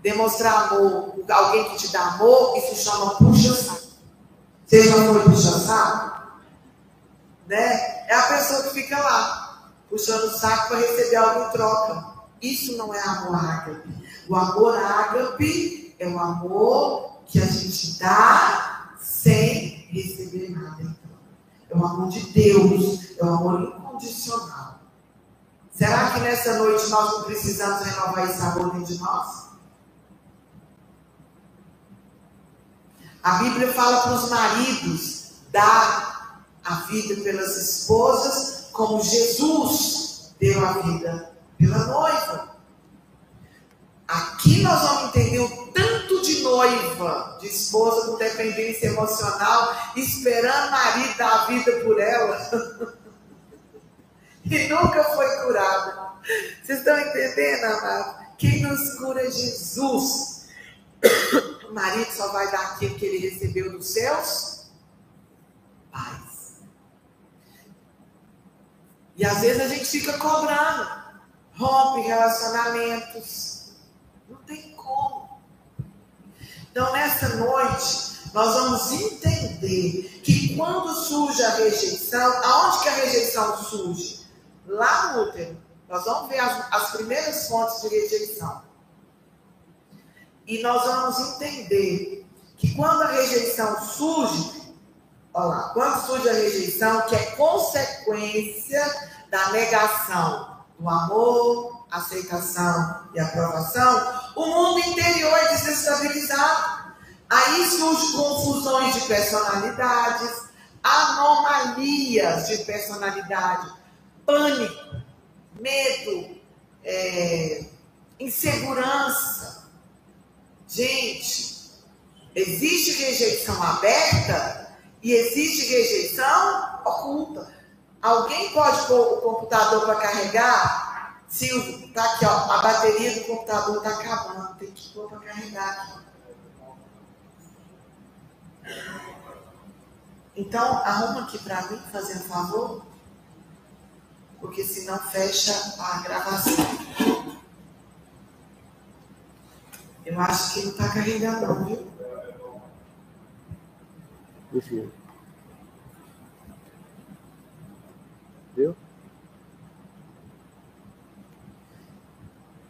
demonstrar amor por alguém que te dá amor, isso chama puxa-saco. Você já foi puxa-saco? Né? É a pessoa que fica lá, puxando o saco para receber algo em troca. Isso não é amor ágape. O amor ágape é o amor que a gente dá sem receber nada em troca. É o amor de Deus, é o amor incondicional. Será que nessa noite nós não precisamos renovar esse amor dentro de nós? A Bíblia fala para os maridos dar a vida pelas esposas como Jesus deu a vida pela noiva. Aqui nós vamos entender o tanto de noiva, de esposa com dependência emocional, esperando o marido dar a vida por ela e nunca foi curada. Vocês estão entendendo, amado? Quem nos cura é Jesus. O marido só vai dar aquilo que ele recebeu dos seus pais. E às vezes a gente fica cobrando, rompe relacionamentos. Não tem como. Então nessa noite nós vamos entender que quando surge a rejeição, aonde que a rejeição surge? Lá no útero. Nós vamos ver as primeiras fontes de rejeição. E nós vamos entender que quando a rejeição surge, olha lá, quando surge a rejeição, que é consequência da negação do amor, aceitação e aprovação, o mundo interior é desestabilizado. Aí surgem confusões de personalidades, anomalias de personalidade, pânico, medo, insegurança. Gente, existe rejeição aberta e existe rejeição oculta. Alguém pode pôr o computador para carregar? Silvio, tá aqui, ó, a bateria do computador está acabando, tem que pôr para carregar aqui. Então, arruma aqui para mim, fazer um favor, porque senão fecha a gravação. Eu acho que não está carregando, não, viu? Enfim. Viu?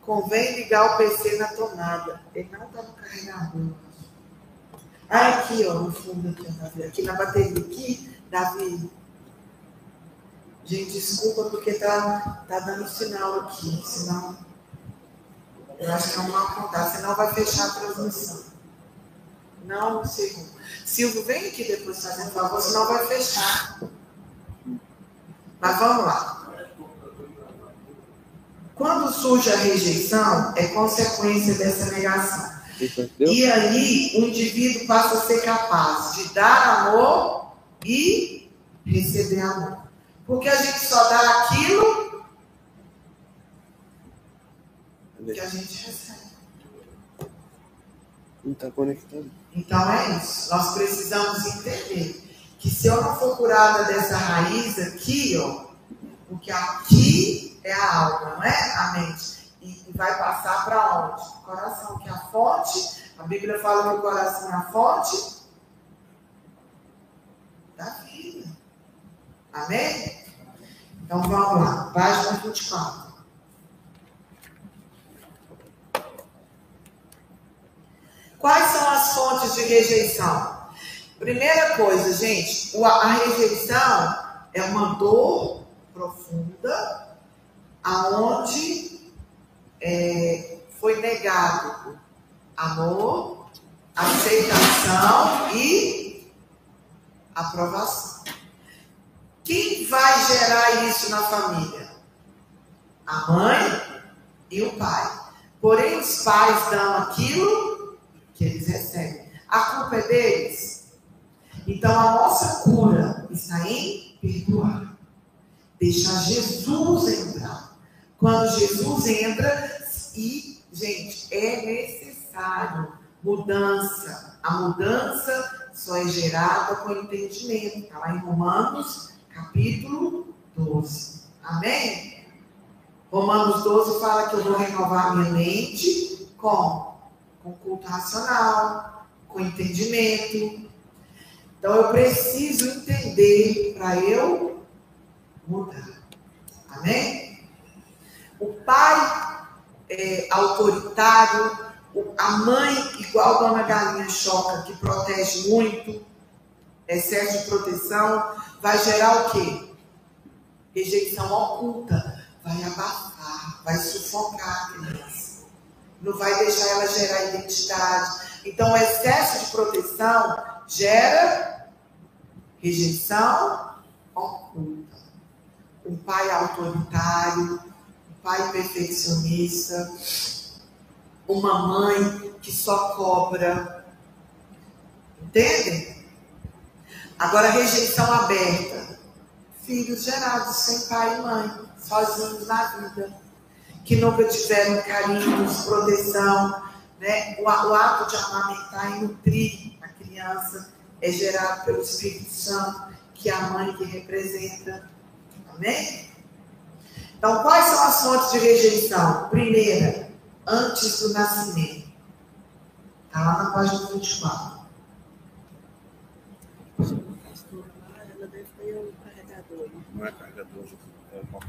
Convém ligar o PC na tomada. Ele não está no carregador. Ah, aqui, ó, no fundo aqui, Davi. Aqui na bateria, aqui, Davi. Gente, desculpa porque tá dando sinal aqui, senão eu acho que é um mau contato, senão vai fechar a transmissão. Não, Silvio, vem aqui depois fazendo favor, senão vai fechar. Mas vamos lá. Quando surge a rejeição, é consequência dessa negação. Entendeu? E aí, o indivíduo passa a ser capaz de dar amor e receber amor. Porque a gente só dá aquilo que a gente recebe. Não está conectado. Então é isso. Nós precisamos entender que se eu não for curada dessa raiz aqui, ó, porque aqui é a alma, não é a mente. E vai passar para onde? O coração, que é a fonte. A Bíblia fala que o coração é a fonte da vida. Amém? Então vamos lá. Página 24. Quais são as fontes de rejeição? Primeira coisa, gente, a rejeição é uma dor profunda aonde foi negado amor, aceitação e aprovação. Quem vai gerar isso na família? A mãe e o pai. Porém, os pais dão aquilo que eles recebem. A culpa é deles. Então, a nossa cura está em perdoar. Deixa Jesus entrar. Quando Jesus entra, e, gente, é necessário mudança. A mudança só é gerada com entendimento. Está lá em Romanos, capítulo 12. Amém? Romanos 12 fala que eu vou renovar minha mente com culto racional, com entendimento. Então eu preciso entender para eu mudar. Amém? O pai autoritário, a mãe igual a Dona Galinha Choca, que protege muito, excesso de proteção, vai gerar o quê? Rejeição oculta. Vai abafar, vai sufocar a criança. Não vai deixar ela gerar identidade. Então, o excesso de proteção gera rejeição oculta. Um pai autoritário, um pai perfeccionista, uma mãe que só cobra. Entendem? Agora, rejeição aberta. Filhos gerados sem pai e mãe, sozinhos na vida, que nunca tiveram carinho, proteção, né? O ato de amamentar e nutrir a criança é gerado pelo Espírito Santo, que é a mãe que representa. Amém? Então, quais são as fontes de rejeição? Primeira, antes do nascimento. Está lá na página 24. Ela deve ter um carregador. Não é carregador, é bom.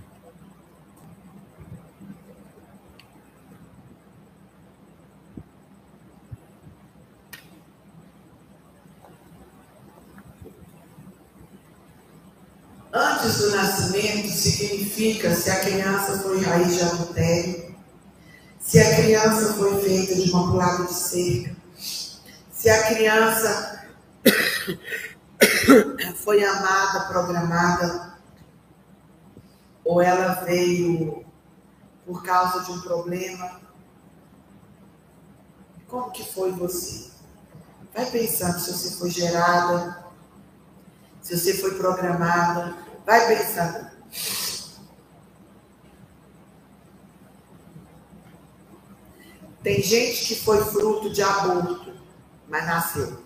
Antes do nascimento significa se a criança foi raiz de adultério, se a criança foi feita de uma pulada de cerca, se a criança foi amada, programada, ou ela veio por causa de um problema. Como que foi você? Vai pensando se você foi gerada, se você foi programada. Vai pensando. Tem gente que foi fruto de aborto, mas nasceu.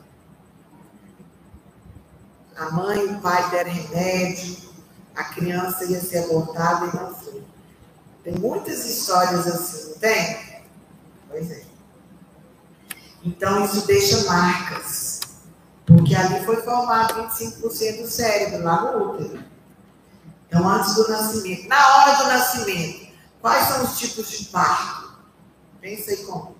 A mãe e o pai deram remédio, a criança ia ser abortada e não foi. Tem muitas histórias assim, não tem? Pois é. Então isso deixa marcas, porque ali foi formado 25% do cérebro, lá no útero. Então, antes do nascimento, na hora do nascimento, quais são os tipos de parto? Pensa aí como.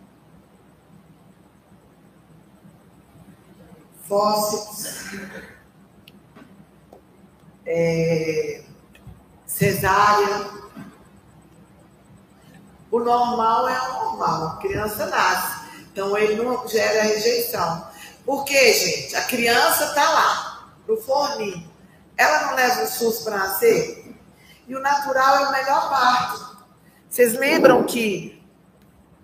Fórceps, cesárea. O normal é o normal, a criança nasce. Então, ele não gera rejeição. Por quê, gente? A criança está lá, no forninho. Ela não leva o SUS para nascer? E o natural é o melhor parto. Vocês lembram que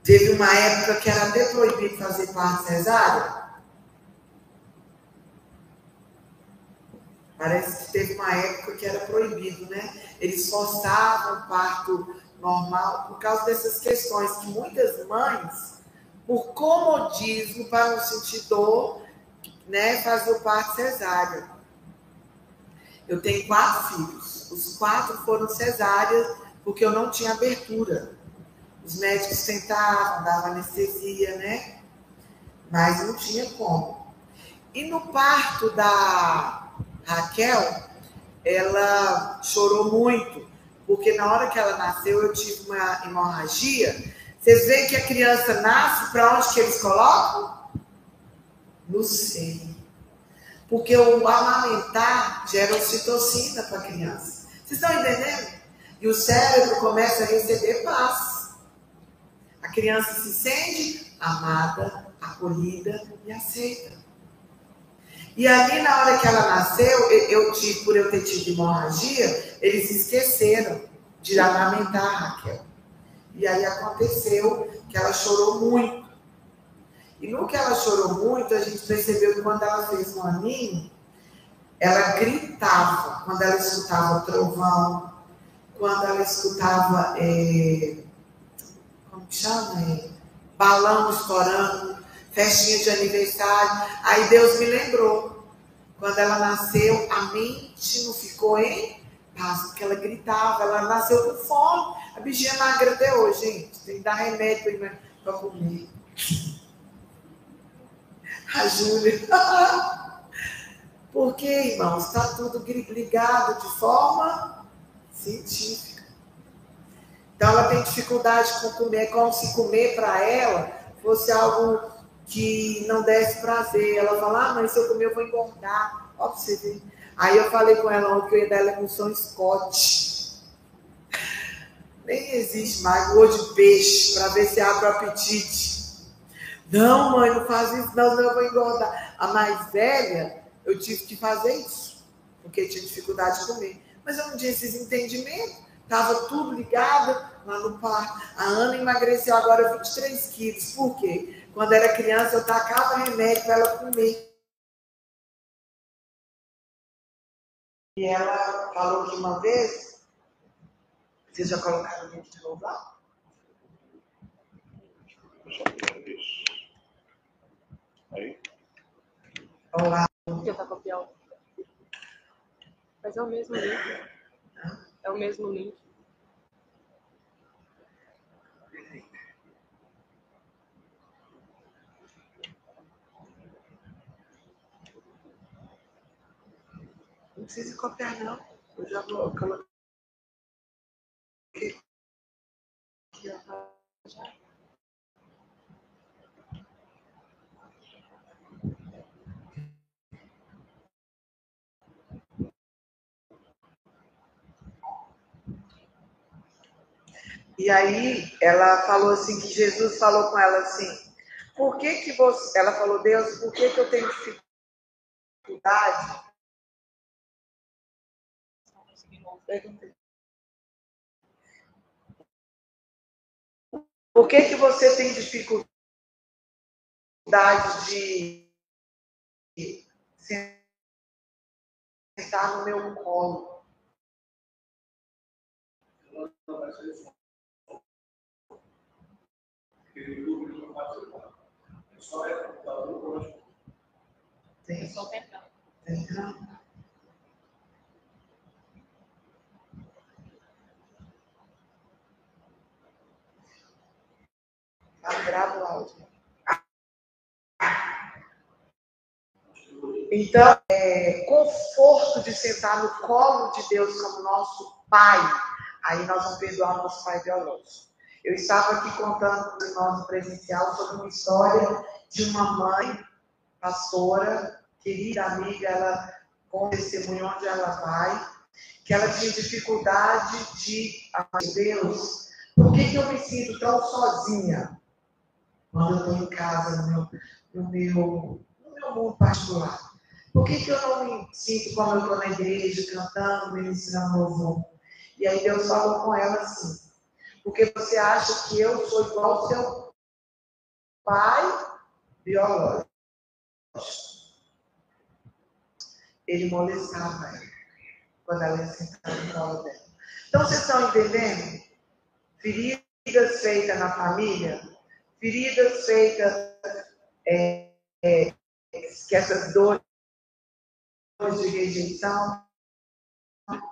teve uma época que era até proibido fazer parto cesárea? Parece que teve uma época que era proibido, né? Eles forçavam o parto normal por causa dessas questões que muitas mães, por comodismo, para não sentir dor, né, fazem o parto cesárea. Eu tenho 4 filhos. Os 4 foram cesáreas porque eu não tinha abertura. Os médicos tentavam, davam anestesia, né? Mas não tinha como. E no parto da Raquel, ela chorou muito, porque na hora que ela nasceu eu tive uma hemorragia. Vocês veem que a criança nasce, para onde que eles colocam? No seio. Porque o amamentar gera ocitocina para a criança. Vocês estão entendendo? E o cérebro começa a receber paz. A criança se sente amada, acolhida e aceita. E ali, na hora que ela nasceu, por eu ter tido hemorragia, eles esqueceram de amamentar a Raquel. E aí aconteceu que ela chorou muito. E no que ela chorou muito, a gente percebeu que quando ela fez um aninho, ela gritava quando ela escutava trovão, quando ela escutava, como que chama? Balão estourando, festinha de aniversário. Aí Deus me lembrou. Quando ela nasceu, a mente não ficou em paz, porque ela gritava, ela nasceu com fome. A bichinha é magra até hoje, gente. Tem que dar remédio para comer. A Júlia. Porque, irmãos, está tudo ligado de forma científica. Então, ela tem dificuldade com comer, como se comer para ela fosse algo que não desse prazer. Ela fala, mas se eu comer eu vou engordar. Ó, pra você ver. Aí eu falei com ela que eu ia dar ela emulsão Scott. Nem existe mais gosto de peixe para ver se abre o apetite. Não, mãe, não faz isso, não, senão eu vou engordar. A mais velha, eu tive que fazer isso, porque tinha dificuldade de comer. Mas eu não tinha esses entendimentos, estava tudo ligado lá no parque. A Ana emagreceu agora 23 quilos. Por quê? Quando era criança, eu tacava remédio para ela comer. E ela falou que uma vez, vocês já colocaram o vídeo de novo lá? Aí. Vamos lá. Tentar copiar. Mas é o mesmo link. É o mesmo link. Não precisa copiar, não. Eu já vou colocar aqui. E aí ela falou assim, que Jesus falou com ela assim, por que você... Ela falou, Deus, por que eu tenho dificuldade? Por que você tem dificuldade de sentar no meu colo? Tem. Tá grava o áudio. Então, conforto de sentar no colo de Deus como nosso Pai, aí nós vamos perdoar o nosso Pai biológico. Eu estava aqui contando para o nosso presencial sobre uma história de uma mãe, pastora, querida amiga, ela com testemunho onde ela vai, que ela tinha dificuldade de amar Deus. Por que eu me sinto tão sozinha quando eu estou em casa, no meu mundo particular? Por que eu não me sinto como eu estou na igreja, cantando, ministrando louvor? E aí Deus falou com ela assim, porque você acha que eu sou igual ao seu pai biológico. Ele molestava ela quando ela ia sentar no colo dela. Então vocês estão entendendo? Feridas feitas na família, feridas feitas que essas dores de rejeição,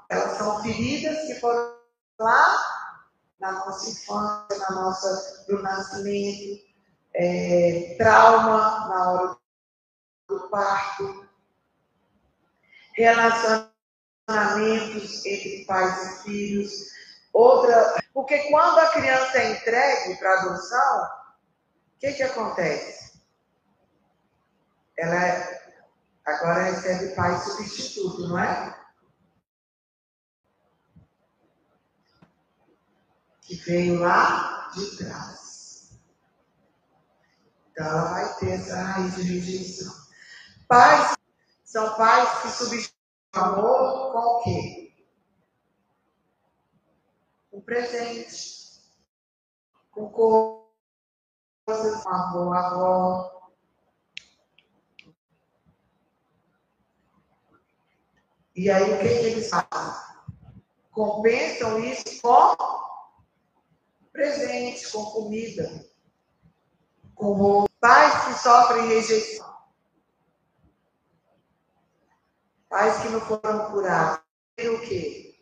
elas são feridas que foram lá na nossa infância, no nascimento, trauma na hora do parto, relacionamentos entre pais e filhos, porque quando a criança é entregue para adoção, o que acontece? Ela agora recebe pai substituto, não é? Que veio lá de trás. Então ela vai ter essa raiz de rejeição. Pais são pais que substituem o amor com o quê? Com presente, com coisas, com avô. E aí o que eles fazem? Compensam isso com presente, com comida, com roupa. Pais que sofrem rejeição. Pais que não foram curados. Tem o quê?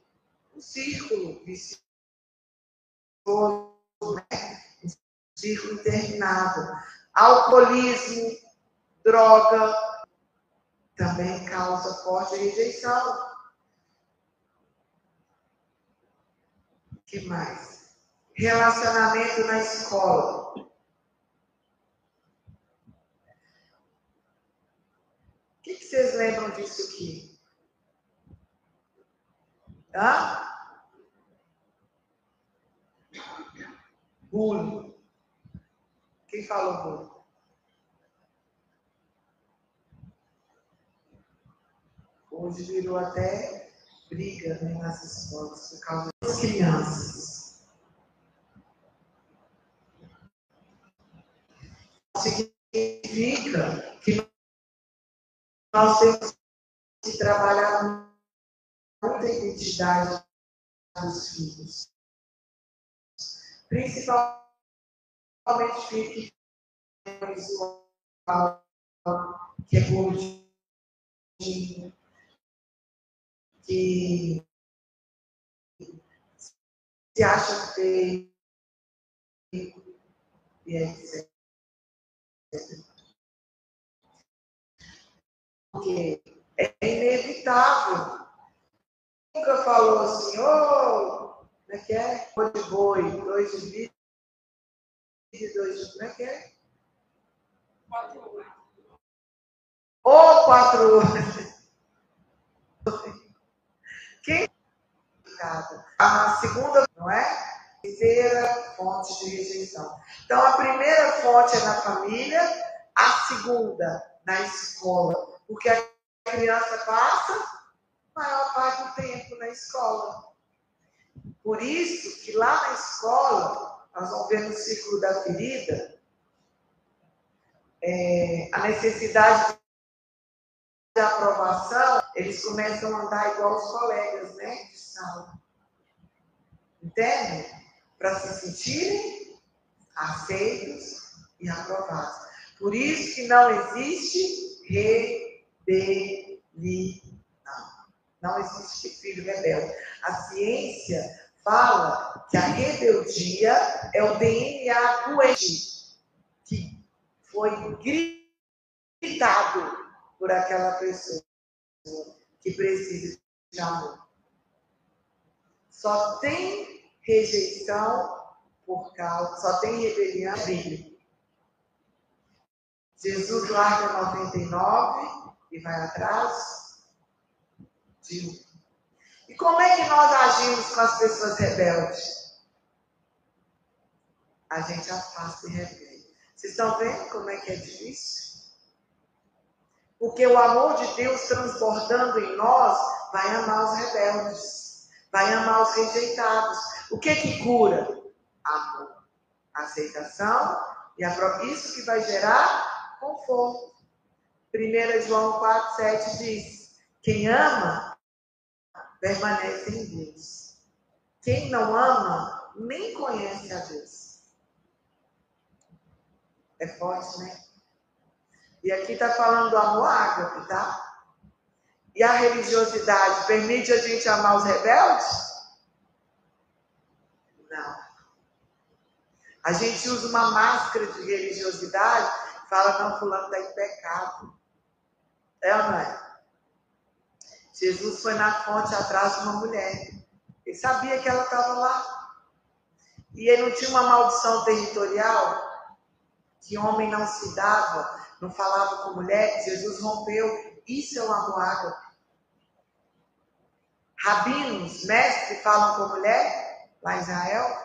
Um círculo vicioso, né? Um círculo interminável. Alcoolismo, droga, também causa forte rejeição. O que mais? Relacionamento na escola. O que vocês lembram disso aqui? Hã? Bullying. Quem falou bullying? Hoje virou até briga, né, nas escolas por causa das crianças. Significa que nós temos que trabalhar muita identidade dos filhos. Principalmente filhos que é visual, que é gordinho, que se acha feio, e etc. Porque é inevitável. Nunca falou assim, como é que é? Um de boi, 2 de vidro e 2 de... Como é que é? 4. Ou 4. Quem? A segunda, não é? Terceira fonte de rejeição. Então, a primeira fonte é na família, a segunda na escola. Porque a criança passa a maior parte do tempo na escola. Por isso que lá na escola, nós vamos ver no ciclo da ferida, a necessidade de aprovação, eles começam a andar igual os colegas, né, de sala. Entende? Para se sentirem aceitos e aprovados. Por isso que não existe rebelião. Não existe filho rebelde. A ciência fala que a rebeldia é o DNA doente que foi gritado por aquela pessoa que precisa de amor. Só tem rejeição por causa, só tem rebelião bíblica. Jesus larga 99 e vai atrás de 1. E como é que nós agimos com as pessoas rebeldes? A gente afasta e repele. Vocês estão vendo como é que é difícil? Porque o amor de Deus transbordando em nós vai amar os rebeldes, vai amar os rejeitados. O que cura? Amor, aceitação e isso que vai gerar conforto. 1 João 4,7 diz: quem ama permanece em Deus. Quem não ama nem conhece a Deus. É forte, né? E aqui está falando do amor ágape, tá? E a religiosidade permite a gente amar os rebeldes? Não. A gente usa uma máscara de religiosidade, fala, não, fulano está em pecado. É ou não é? Jesus foi na fonte atrás de uma mulher. Ele sabia que ela estava lá. E ele não tinha uma maldição territorial, que homem não se dava, não falava com mulher. Jesus rompeu. Isso é o amor ágape. Rabinos, mestres, falam com mulher, lá em Israel.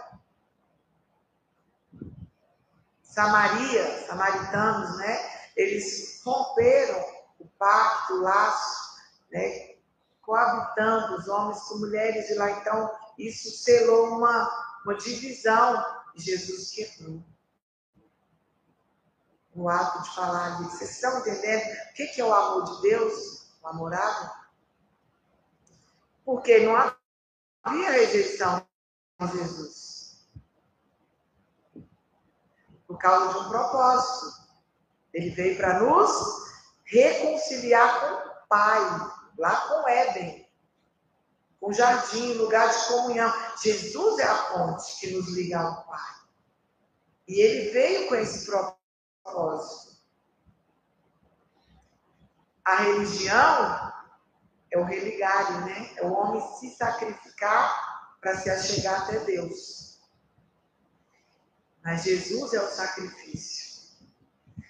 Samaritanos, né? Eles romperam o pacto, o laço, né? Coabitando os homens com mulheres de lá. Então, isso selou uma divisão. Jesus quebrou o ato de falar ali. Vocês estão entendendo o que é o amor de Deus? O amor ágape? Porque não havia rejeição a Jesus. Por causa de um propósito. Ele veio para nos reconciliar com o Pai, lá com Éden, com o jardim, lugar de comunhão. Jesus é a ponte que nos liga ao Pai. E ele veio com esse propósito. A religião é o religar, né? É o homem se sacrificar para se achegar até Deus. Mas Jesus é o sacrifício.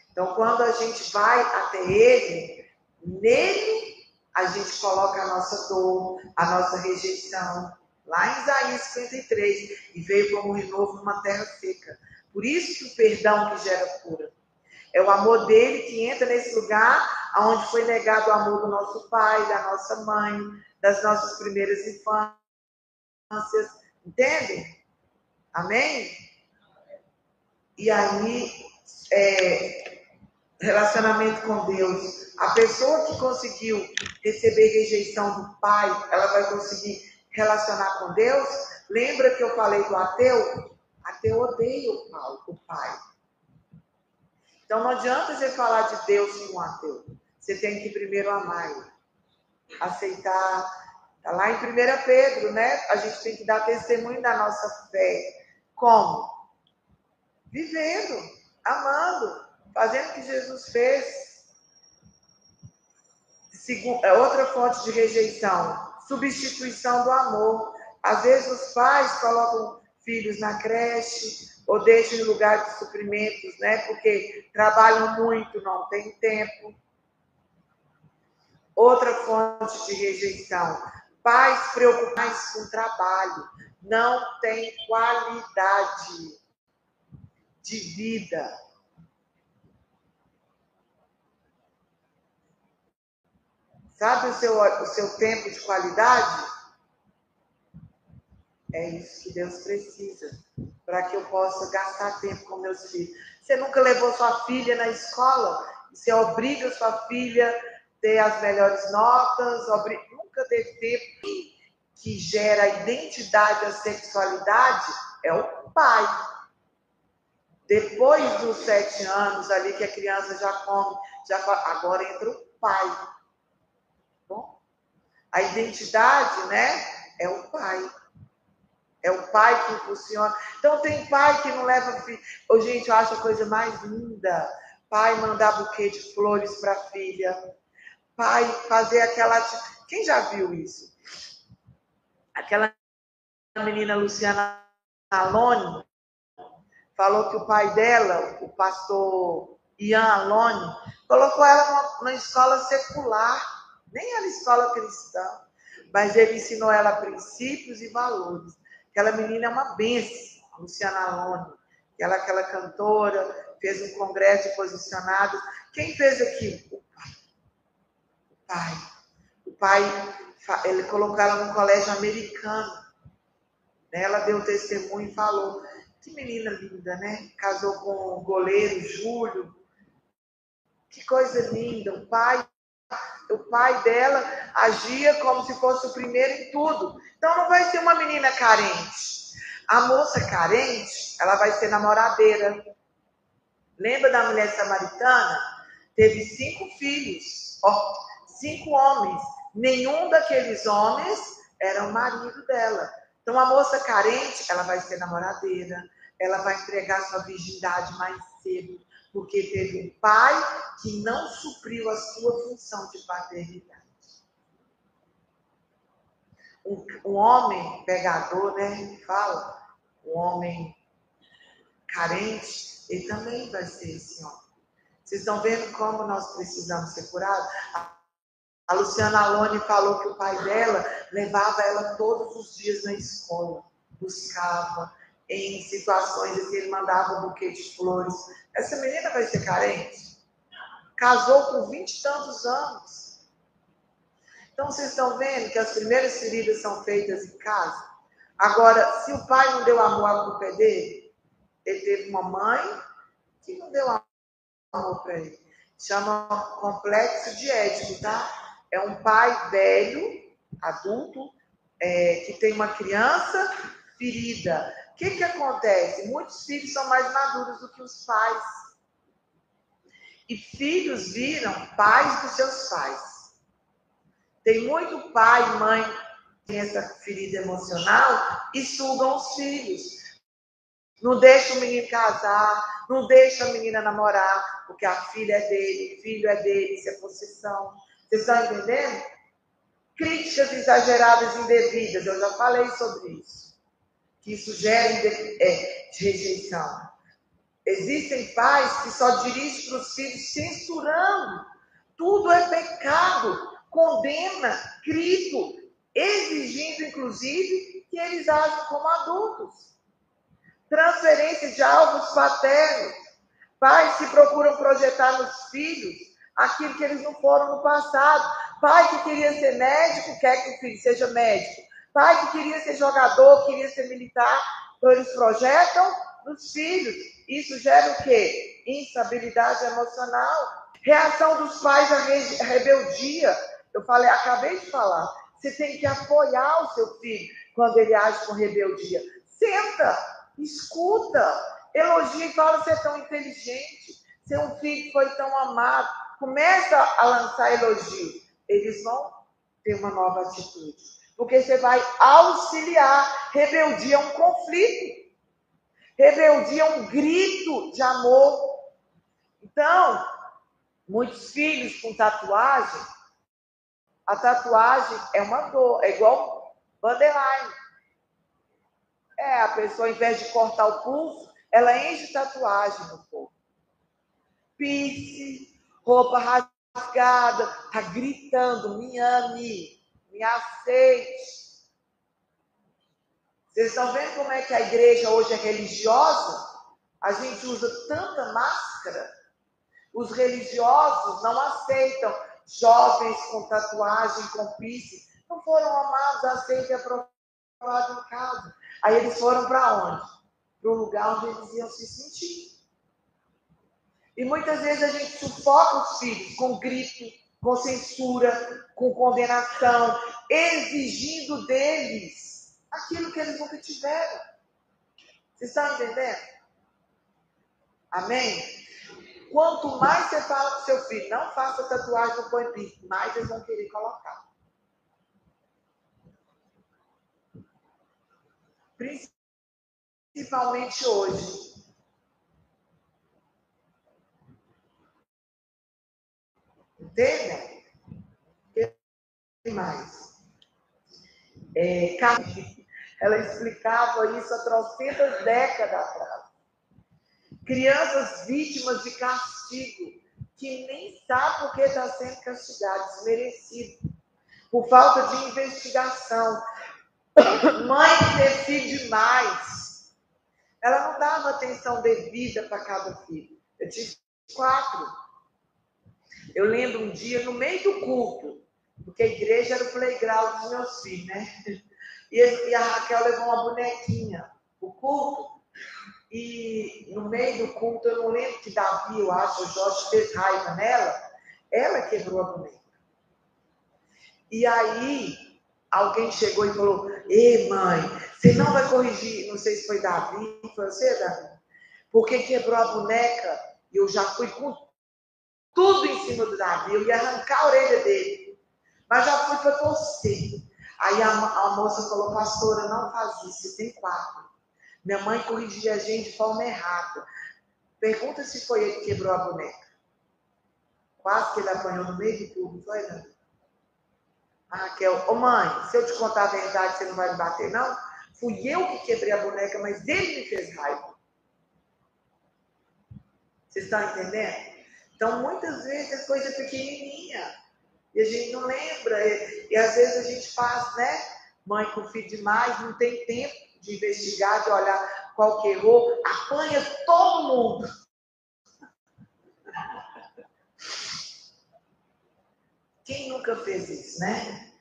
Então, quando a gente vai até Ele, nele a gente coloca a nossa dor, a nossa rejeição. Lá em Isaías 53, e veio como um renovo numa terra seca. Por isso que o perdão que gera cura. É o amor dele que entra nesse lugar onde foi negado o amor do nosso pai, da nossa mãe, das nossas primeiras infâncias. Entendem? Amém? E aí, relacionamento com Deus. A pessoa que conseguiu receber rejeição do pai, ela vai conseguir relacionar com Deus. Lembra que eu falei do ateu? Ateu odeia o pai. Então não adianta você falar de Deus com um ateu. Você tem que primeiro amar ele. Aceitar. Está lá em 1 Pedro, né? A gente tem que dar testemunho da nossa fé. Como? Vivendo, amando, fazendo o que Jesus fez. Outra fonte de rejeição, substituição do amor. Às vezes os pais colocam filhos na creche ou deixam em lugar de suprimentos, né? Porque trabalham muito, não tem tempo. Outra fonte de rejeição, pais preocupados com o trabalho, não tem qualidade de vida. Sabe o seu tempo de qualidade? É isso que Deus precisa, para que eu possa gastar tempo com meus filhos. Você nunca levou sua filha na escola? Você obriga sua filha a ter as melhores notas? Nunca teve tempo. Que gera a identidade, a sexualidade, é o pai. Depois dos 7 anos, ali que a criança já come, agora entra o pai. Bom, a identidade, né, é o pai. É o pai que impulsiona. Então tem pai que não leva filho. Oh, gente, eu acho a coisa mais linda. Pai mandar buquê de flores para a filha. Pai fazer aquela... Quem já viu isso? Aquela menina Luciana Alone falou que o pai dela, o pastor Ian Alone, colocou ela numa escola secular. Nem era escola cristã. Mas ele ensinou ela princípios e valores. Aquela menina é uma bênção, a Luciana Alone. Aquela cantora, fez um congresso de posicionados. Quem fez aquilo? O pai. O pai, ele colocou ela num colégio americano. Ela deu testemunho e falou, que menina linda, né? Casou com o goleiro Júlio. Que coisa linda. O pai dela agia como se fosse o primeiro em tudo. Então não vai ser uma menina carente. A moça carente, ela vai ser namoradeira. Lembra da mulher samaritana? Teve 5 filhos, 5 homens. Nenhum daqueles homens era o marido dela. Então a moça carente, ela vai ser namoradeira. Ela vai entregar sua virgindade mais cedo. Porque teve um pai que não supriu a sua função de paternidade. Um homem pegador, né? Fala, um homem carente, ele também vai ser esse homem. Vocês estão vendo como nós precisamos ser curados? A Luciana Alone falou que o pai dela levava ela todos os dias na escola, buscava em situações em que ele mandava um buquê de flores. Essa menina vai ser carente? Casou com 20 e tantos anos. Então, vocês estão vendo que as primeiras feridas são feitas em casa? Agora, se o pai não deu amor, a culpa é dele. Ele teve uma mãe que não deu amor para ele. Chama complexo de Édipo, tá? É um pai velho, adulto, que tem uma criança ferida. O que acontece? Muitos filhos são mais maduros do que os pais. E filhos viram pais dos seus pais. Tem muito pai e mãe que tem essa ferida emocional e sugam os filhos. Não deixa o menino casar, não deixa a menina namorar, porque a filha é dele, o filho é dele, isso é possessão. Vocês estão entendendo? Críticas exageradas e indevidas, eu já falei sobre isso. Que isso gera rejeição. Existem pais que só dirigem para os filhos censurando. Tudo é pecado, condena, grito, exigindo, inclusive, que eles ajam como adultos. Transferência de alvos paternos. Pais que procuram projetar nos filhos aquilo que eles não foram no passado. Pai que queria ser médico, quer que o filho seja médico. Pai que queria ser jogador, queria ser militar. Então eles projetam nos filhos. Isso gera o quê? Instabilidade emocional. Reação dos pais à rebeldia. Acabei de falar. Você tem que apoiar o seu filho quando ele age com rebeldia. Senta. Escuta, elogia e fala: você é tão inteligente, você é um filho que foi tão amado. Começa a lançar elogio. Eles vão ter uma nova atitude. Porque você vai auxiliar. Rebeldia é um conflito. Rebeldia é um grito de amor. Então, muitos filhos com tatuagem, a tatuagem é uma dor, é igual borderline. A pessoa, ao invés de cortar o pulso, ela enche tatuagem no corpo. Piercing, roupa rasgada, tá gritando: me ame, me aceite. Vocês estão vendo como é que a igreja hoje é religiosa? A gente usa tanta máscara. Os religiosos não aceitam jovens com tatuagem, com piercing. Não foram amados, aceitem e aprovados em casa. Aí eles foram para onde? Para o lugar onde eles iam se sentir. E muitas vezes a gente sufoca os filhos com grito, com censura, com condenação, exigindo deles aquilo que eles nunca tiveram. Vocês estão entendendo? Amém? Quanto mais você fala para o seu filho: não faça tatuagem, não põe piercing, mais eles vão querer colocar. Principalmente hoje. Entendem? O que mais? Ela explicava isso há trocentas décadas atrás. Crianças vítimas de castigo, que nem sabem por que está sendo castigado, desmerecido, por falta de investigação. Mãe que teve filho demais, ela não dava atenção devida para cada filho. Eu tive 4. Eu lembro um dia, no meio do culto, porque a igreja era o playground dos meus filhos, né? E a Raquel levou uma bonequinha pro culto. E no meio do culto, eu não lembro que Davi, eu acho, o Jorge fez raiva nela. Ela quebrou a boneca. E aí, alguém chegou e falou: ei, mãe, você não vai corrigir? Não sei se foi Davi, foi você, Davi? Porque quebrou a boneca e eu já fui com tudo em cima do Davi. Eu ia arrancar a orelha dele. Mas já fui para você. Aí a moça falou: pastora, não faz isso, você tem 4. Minha mãe corrigia a gente de forma errada. Pergunta se foi ele que quebrou a boneca. Quase que ele apanhou no meio de tudo, não foi, não? A Raquel: ô mãe, se eu te contar a verdade, você não vai me bater, não? Fui eu que quebrei a boneca, mas ele me fez raiva. Vocês estão entendendo? Então, muitas vezes é coisa pequenininha. E a gente não lembra. E às vezes a gente faz, né? Mãe com filho demais, não tem tempo de investigar, de olhar qual que errou. Apanha todo mundo. Quem nunca fez isso, né?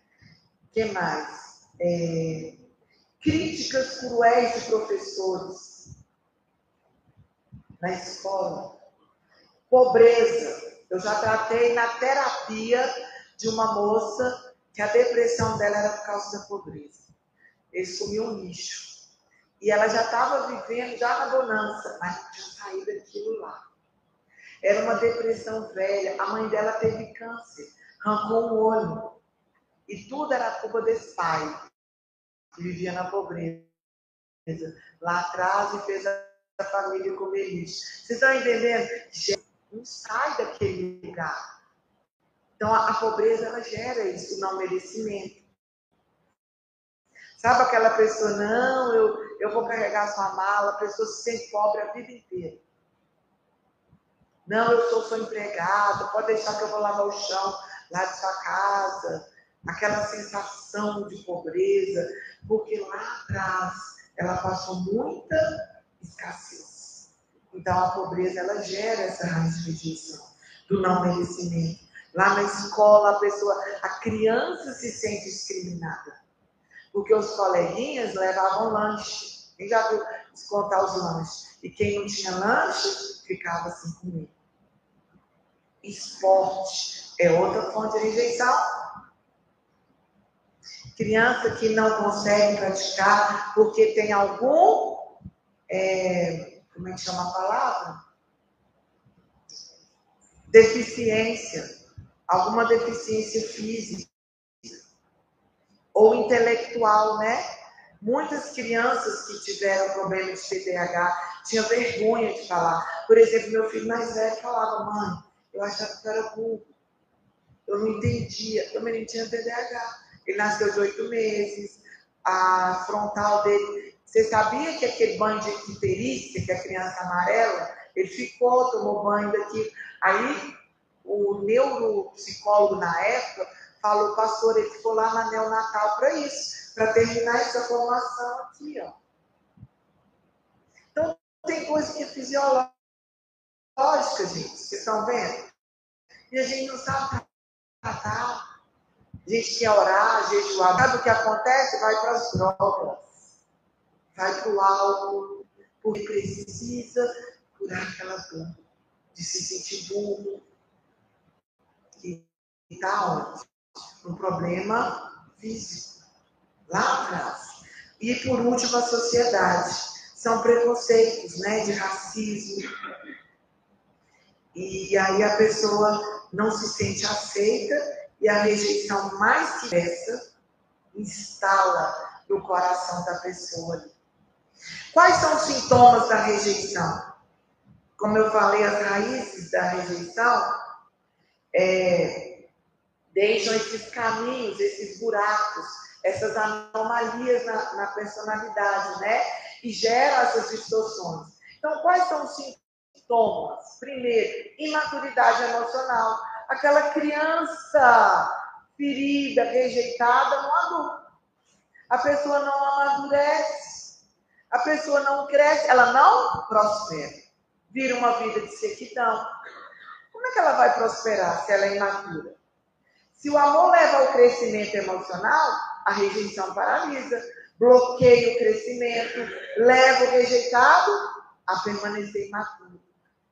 O que mais? Críticas cruéis de professores na escola. Pobreza. Eu já tratei na terapia de uma moça que a depressão dela era por causa da pobreza. eles comiam lixo. E ela já estava vivendo, já na bonança, mas não tinha saído daquilo lá. Era uma depressão velha. A mãe dela teve câncer, arrancou um olho. E tudo era culpa desse pai, que vivia na pobreza. Lá atrás e fez a família comer lixo. Vocês estão entendendo? Não sai daquele lugar. Então a pobreza, ela gera isso, o não merecimento. Sabe aquela pessoa, não, eu vou carregar sua mala, a pessoa se sente pobre a vida inteira. Não, eu sou empregada, pode deixar que eu vou lavar o chão lá de sua casa. Aquela sensação de pobreza, porque lá atrás ela passou muita escassez. Então a pobreza, ela gera essa raiz de rejeição, do não merecimento. Lá na escola, a criança se sente discriminada. Porque os coleguinhas levavam lanche. Quem já viu descontar os lanches? E quem não tinha lanche, ficava sem comer. Esporte é outra fonte de rejeição. Criança que não consegue praticar porque tem algum... como é que chama a palavra? Deficiência. Alguma deficiência física. Ou intelectual, né? Muitas crianças que tiveram problema de TDAH tinham vergonha de falar. Por exemplo, meu filho mais velho falava, mãe, eu achava que eu era burro. Eu não entendia. Eu menino tinha TDAH. Ele nasceu de 8 meses. A frontal dele... Você sabia que aquele banho de icterícia, que a criança amarela, ele ficou, tomou banho daqui. Aí, o neuropsicólogo na época falou, pastor, ele ficou lá na neonatal para isso, para terminar essa formação aqui, ó. Então, tem coisa que é fisiológica, gente, vocês estão vendo? E a gente não sabe tratar. A gente quer orar, jejuar. Sabe o que acontece? Vai para as drogas, vai para o álcool, porque precisa curar aquela dor de se sentir burro. E está onde? Um problema físico, lá atrás. E por último, a sociedade. São preconceitos, né, de racismo. E aí a pessoa não se sente aceita e a rejeição mais que essa instala no coração da pessoa. Quais são os sintomas da rejeição? Como eu falei, as raízes da rejeição deixam esses caminhos, esses buracos, essas anomalias na personalidade, né? E geram essas distorções. Então, quais são os sintomas? Primeiro, imaturidade emocional. Aquela criança ferida, rejeitada no adulto. A pessoa não amadurece, a pessoa não cresce, ela não prospera. Vira uma vida de sequidão. Como é que ela vai prosperar se ela é imatura? Se o amor leva ao crescimento emocional, a rejeição paralisa, bloqueia o crescimento, leva o rejeitado a permanecer imaturo.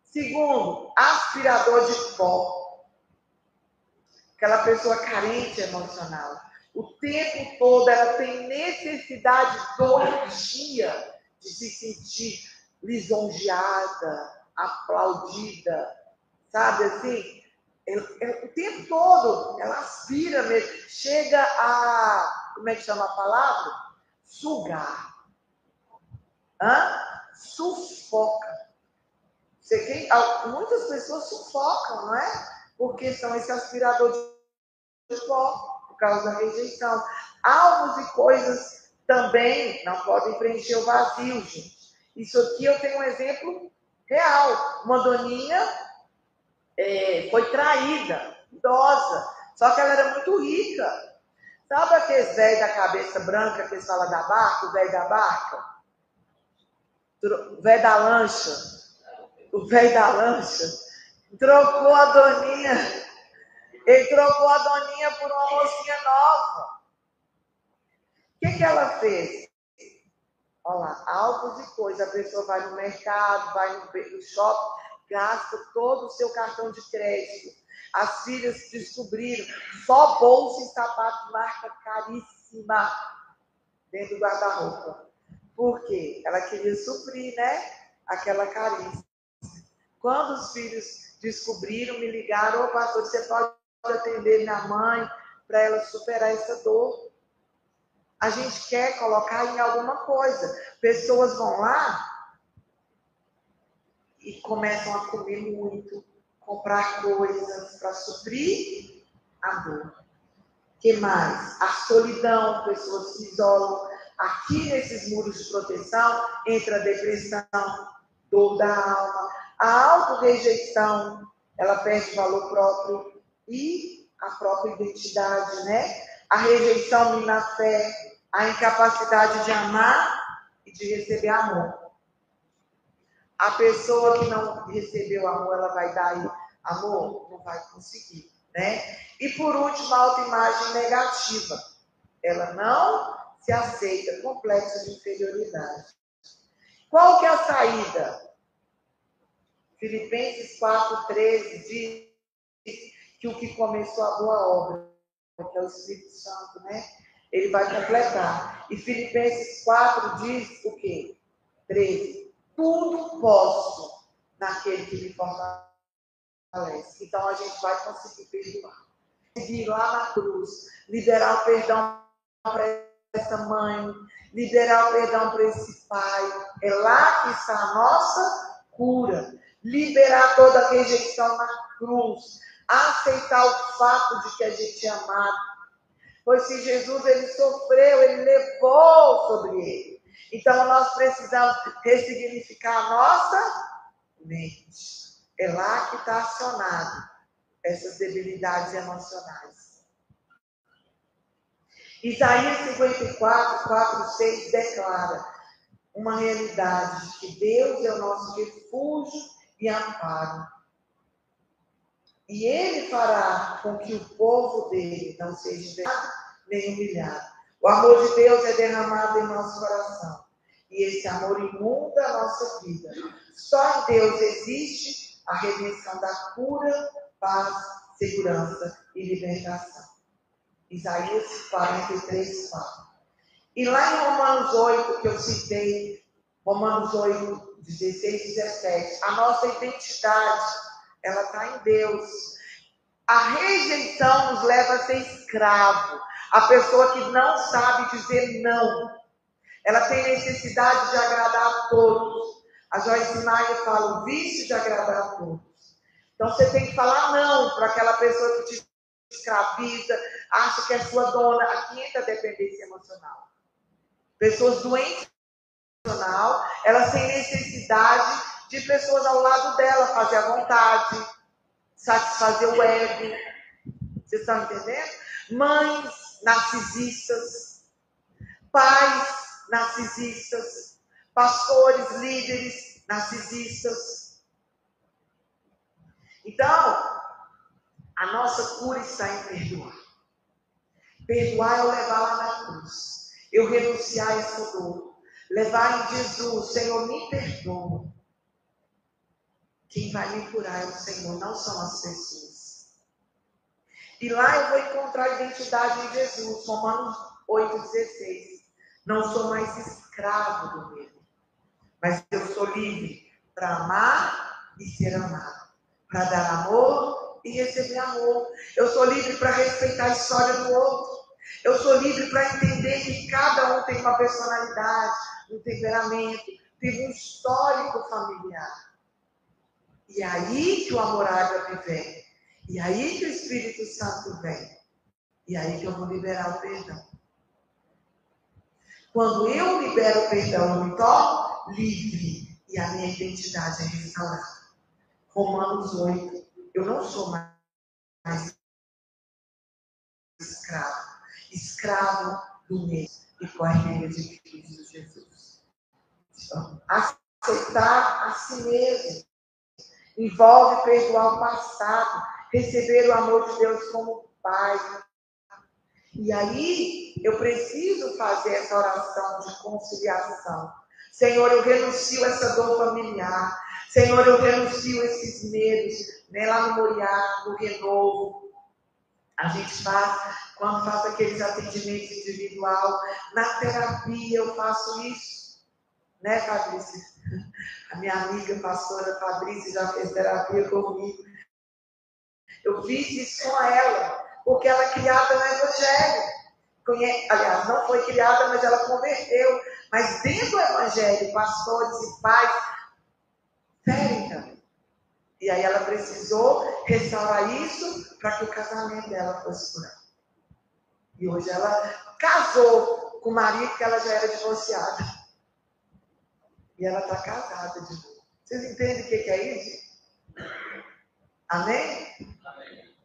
Segundo, aspirador de pó. Aquela pessoa carente emocional. O tempo todo ela tem necessidade doentia de se sentir lisonjeada, aplaudida, sabe assim? O tempo todo ela aspira mesmo, chega a, como é que chama a palavra? Sugar. Sufoca. Muitas pessoas sufocam, não é? Porque são esse aspirador de pó, por causa da rejeição. Alvos e coisas também não podem preencher o vazio, gente. Isso aqui eu tenho um exemplo real. Uma doninha foi traída, idosa, só que ela era muito rica. Sabe aqueles velhos da cabeça branca que eles falam da barca, o velho da barca? O velho da lancha. O velho da lancha trocou a doninha. Ele trocou a doninha por uma mocinha nova. O que ela fez? Olha lá, alvos e coisas. A pessoa vai no mercado, vai no shopping, gasta todo o seu cartão de crédito. As filhas descobriram só bolsa e sapato de marca caríssima dentro do guarda-roupa. Por quê? Ela queria suprir, né, aquela carência. Quando os filhos descobriram, me ligaram, ô pastor, você pode atender minha mãe para ela superar essa dor. A gente quer colocar em alguma coisa. Pessoas vão lá e começam a comer muito, comprar coisas para suprir a dor. O que mais? A solidão, pessoas se isolam. Aqui nesses muros de proteção entra a depressão, dor da alma, a auto-rejeição, ela perde o valor próprio e a própria identidade, né? A rejeição na fé, a incapacidade de amar e de receber amor. A pessoa que não recebeu amor, ela vai dar amor? Não vai conseguir, né? E por último, a autoimagem negativa. Ela não se aceita, complexo de inferioridade. Qual que é a saída? Filipenses 4,13 diz que o que começou a boa obra, que é o Espírito Santo, né? Ele vai completar. E Filipenses 4 diz o quê? 13. Tudo posso naquele que me fortalece. Então a gente vai conseguir perdoar. Ir lá na cruz, liberar o perdão para essa mãe, liberar o perdão para esse pai. É lá que está a nossa cura. Liberar toda a rejeição na cruz. Aceitar o fato de que a gente é amado. Pois se Jesus ele sofreu, ele levou sobre ele. Então nós precisamos ressignificar a nossa mente. É lá que está acionado essas debilidades emocionais. Isaías 54, 4, 6 declara uma realidade de que Deus é o nosso refúgio e amparo. E Ele fará com que o povo dele não seja envergonhado nem humilhado. O amor de Deus é derramado em nosso coração. E esse amor inunda a nossa vida. Só em Deus existe a redenção da cura, paz, segurança e libertação. Isaías 43 fala. E lá em Romanos 8, que eu citei, Romanos 8, 16 e 17, a nossa identidade, ela está em Deus. A rejeição nos leva a ser escravo. A pessoa que não sabe dizer não. Ela tem necessidade de agradar a todos. A Joyce Meyer fala o vício de agradar a todos. Então você tem que falar não para aquela pessoa que te escraviza, acha que é sua dona. Aqui entra a dependência emocional. Pessoas doentes emocional, elas têm necessidade de pessoas ao lado dela, fazer a vontade, satisfazer o ego. Vocês estão entendendo? Mães narcisistas, pais narcisistas, pastores, líderes narcisistas. Então, a nossa cura está em perdoar. Perdoar é eu levar lá na cruz. Eu renunciar a essa dor. Levar em Jesus, Senhor, me perdoa. Quem vai me curar é o Senhor, não são as pessoas. E lá eu vou encontrar a identidade em Jesus. Romanos 8,16. Não sou mais escravo do medo, mas eu sou livre para amar e ser amado. Para dar amor e receber amor. Eu sou livre para respeitar a história do outro. Eu sou livre para entender que cada um tem uma personalidade, um temperamento, tem um histórico familiar. E aí que o amor ágape vem. E aí que o Espírito Santo vem. E aí que eu vou liberar o perdão. Quando eu libero o perdão, eu me torno livre. E a minha identidade é restaurada. Romanos 8. Eu não sou mais escravo. Escravo do medo e cordeiro de Cristo Jesus. Então, aceitar a si mesmo envolve perdoar o passado, receber o amor de Deus como Pai. E aí eu preciso fazer essa oração de conciliação. Senhor, eu renuncio a essa dor familiar. Senhor, eu renuncio a esses medos, né, lá no Moriá, no Renovo. A gente faz, quando faz aqueles atendimentos individual, na terapia eu faço isso, né, Fabrício? A minha amiga pastora Fabrício já fez terapia comigo. Eu fiz isso com ela, porque ela é criada no Evangelho. Aliás, não foi criada, mas ela converteu. Mas dentro do Evangelho, pastores e pais ferem também. E aí ela precisou restaurar isso para que o casamento dela fosse curado. E hoje ela casou com o marido, porque ela já era divorciada. E ela está casada de novo. Vocês entendem o que é isso? Amém? Amém.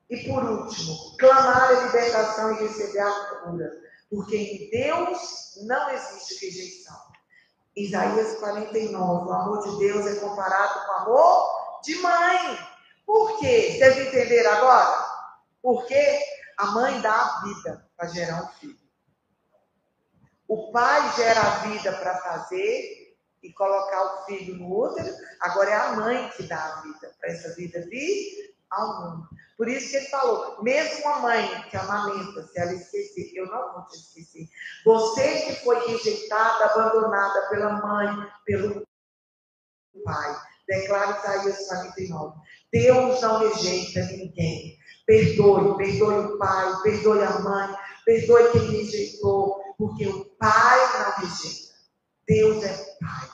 E por último, clamar a libertação e receber a cura. Porque em Deus não existe rejeição. Isaías 49, o amor de Deus é comparado com o amor de mãe. Por quê? Vocês entenderam agora? Porque a mãe dá a vida para gerar um filho. O pai gera a vida para fazer e colocar o filho no útero. Agora é a mãe que dá a vida para essa vida vir ao mundo. Por isso que ele falou, mesmo a mãe que amamenta, se ela esquecer, eu não vou te esquecer. Você que foi rejeitada, abandonada pela mãe, pelo pai. Declara Isaías 49. Deus não rejeita ninguém. Perdoe o pai, perdoe a mãe, perdoe quem rejeitou, porque o pai não rejeita. Deus é pai.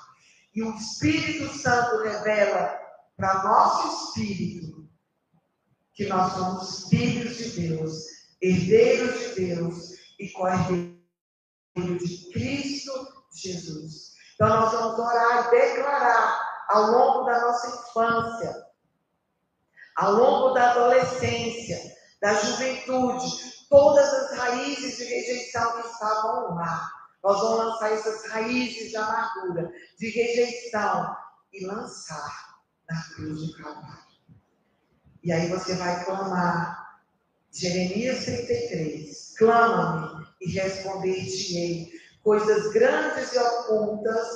E o Espírito Santo revela para nosso espírito que nós somos filhos de Deus, herdeiros de Deus e co-herdeiros de Cristo Jesus. Então nós vamos orar e declarar ao longo da nossa infância, ao longo da adolescência, da juventude, todas as raízes de rejeição que estavam lá. Nós vamos lançar essas raízes de amargura, de rejeição e lançar na cruz do Calvário. E aí você vai clamar. Jeremias 33. Clama-me e responder-te-ei coisas grandes e ocultas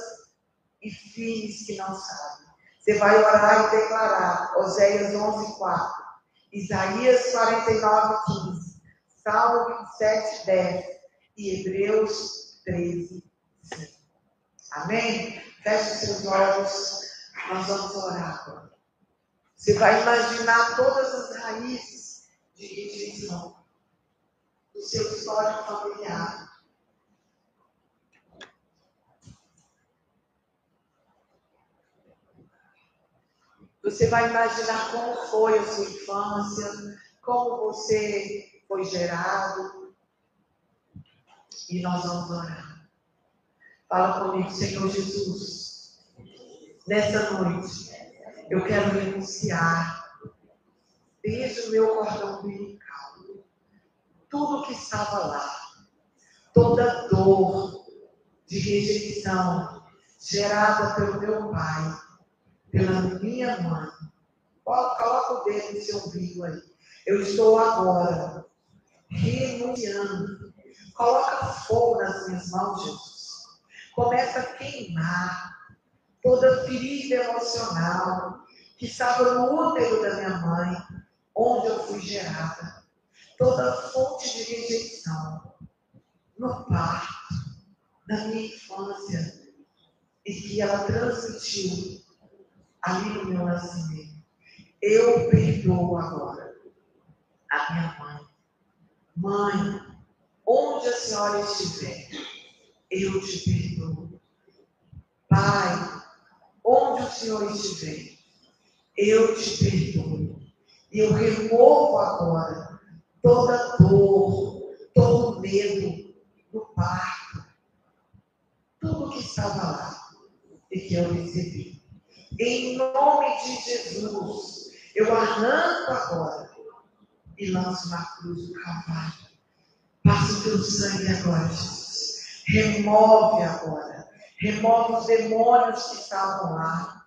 e firmes que não sabem. Você vai orar e declarar. Oséias 11:4. Isaías 49:15. Salmo 27:10. E Hebreus 13:5. Amém? Feche seus olhos. Nós vamos orar agora. Você vai imaginar todas as raízes de rejeição do seu histórico familiar. Você vai imaginar como foi a sua infância, como você foi gerado. E nós vamos orar. Fala comigo, Senhor Jesus. Nessa noite, eu quero renunciar, desde o meu cordão umbilical, tudo que estava lá, toda dor de rejeição gerada pelo meu pai, pela minha mãe. Coloca o dedo no seu umbigo aí. Eu estou agora renunciando. Coloca fogo nas minhas mãos, Jesus. Começa a queimar toda ferida emocional que estava no útero da minha mãe, onde eu fui gerada. Toda fonte de rejeição no parto, na minha infância, e que ela transmitiu ali no meu nascimento. Eu perdoo agora a minha mãe. Mãe, onde a senhora estiver, eu te perdoo. Pai, onde o Senhor estiver, eu te perdoo. E eu removo agora toda dor, todo medo do parto, tudo que estava lá e que eu recebi. Em nome de Jesus, eu arranco agora e lanço na cruz do Calvário. Passa o teu sangue agora, Jesus. Remove agora. Remove os demônios que estavam lá,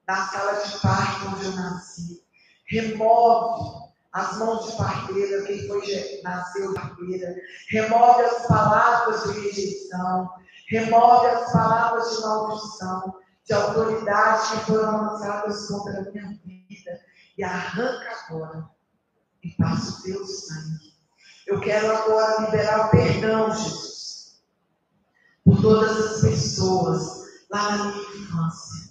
na sala de parto onde eu nasci. Remove as mãos de parteira, quem foi nasceu parteira. Remove as palavras de rejeição. Remove as palavras de maldição, de autoridade que foram lançadas contra a minha vida. E arranca agora. E e passa o teu sangue. Eu quero agora liberar o perdão, Jesus, por todas as pessoas lá na minha infância.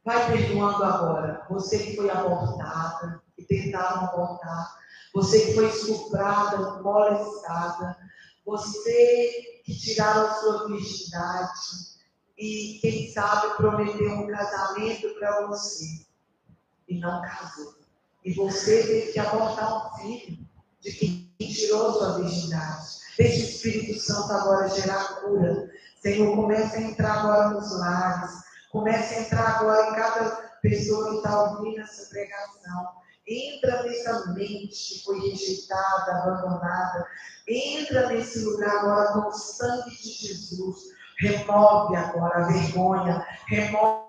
Vai perdoando agora. Você que foi abortada, que tentaram abortar. Você que foi estuprada, molestada. Você que tiraram a sua virgindade. E quem sabe prometeu um casamento para você. E não casou. E você teve que abortar um filho de quem tirou a sua virgindade. Deixe o Espírito Santo agora gerar cura. Senhor, comece a entrar agora nos lares. Comece a entrar agora em cada pessoa que está ouvindo essa pregação. Entra nessa mente que foi rejeitada, abandonada. Entra nesse lugar agora com o sangue de Jesus. Remove agora a vergonha. Remove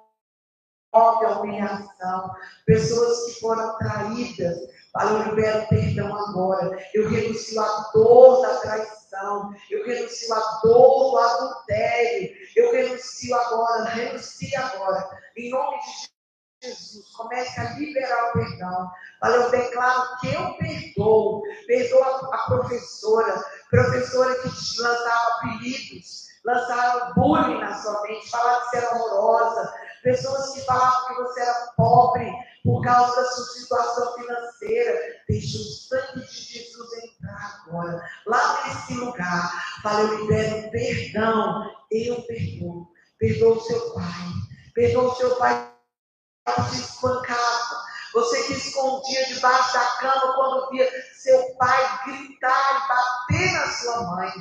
a humilhação. Pessoas que foram traídas. Eu libero perdão agora. Eu renuncio a dor da traição. Eu renuncio a dor do adultério. Eu renuncio agora. Renuncie agora. Em nome de Jesus, comece a liberar o perdão. Eu declaro que eu perdoo. Perdoa a professora que te lançava apelidos, lançaram bullying na sua mente, falavam que você era amorosa, pessoas que falavam que você era pobre por causa da sua situação financeira. Deixa o sangue de Jesus entrar agora, lá nesse lugar. Eu libero perdão. Eu perdoo. Perdoa o seu pai. Perdoa o seu pai que te espancava. Você que escondia debaixo da cama quando via seu pai gritar e bater na sua mãe.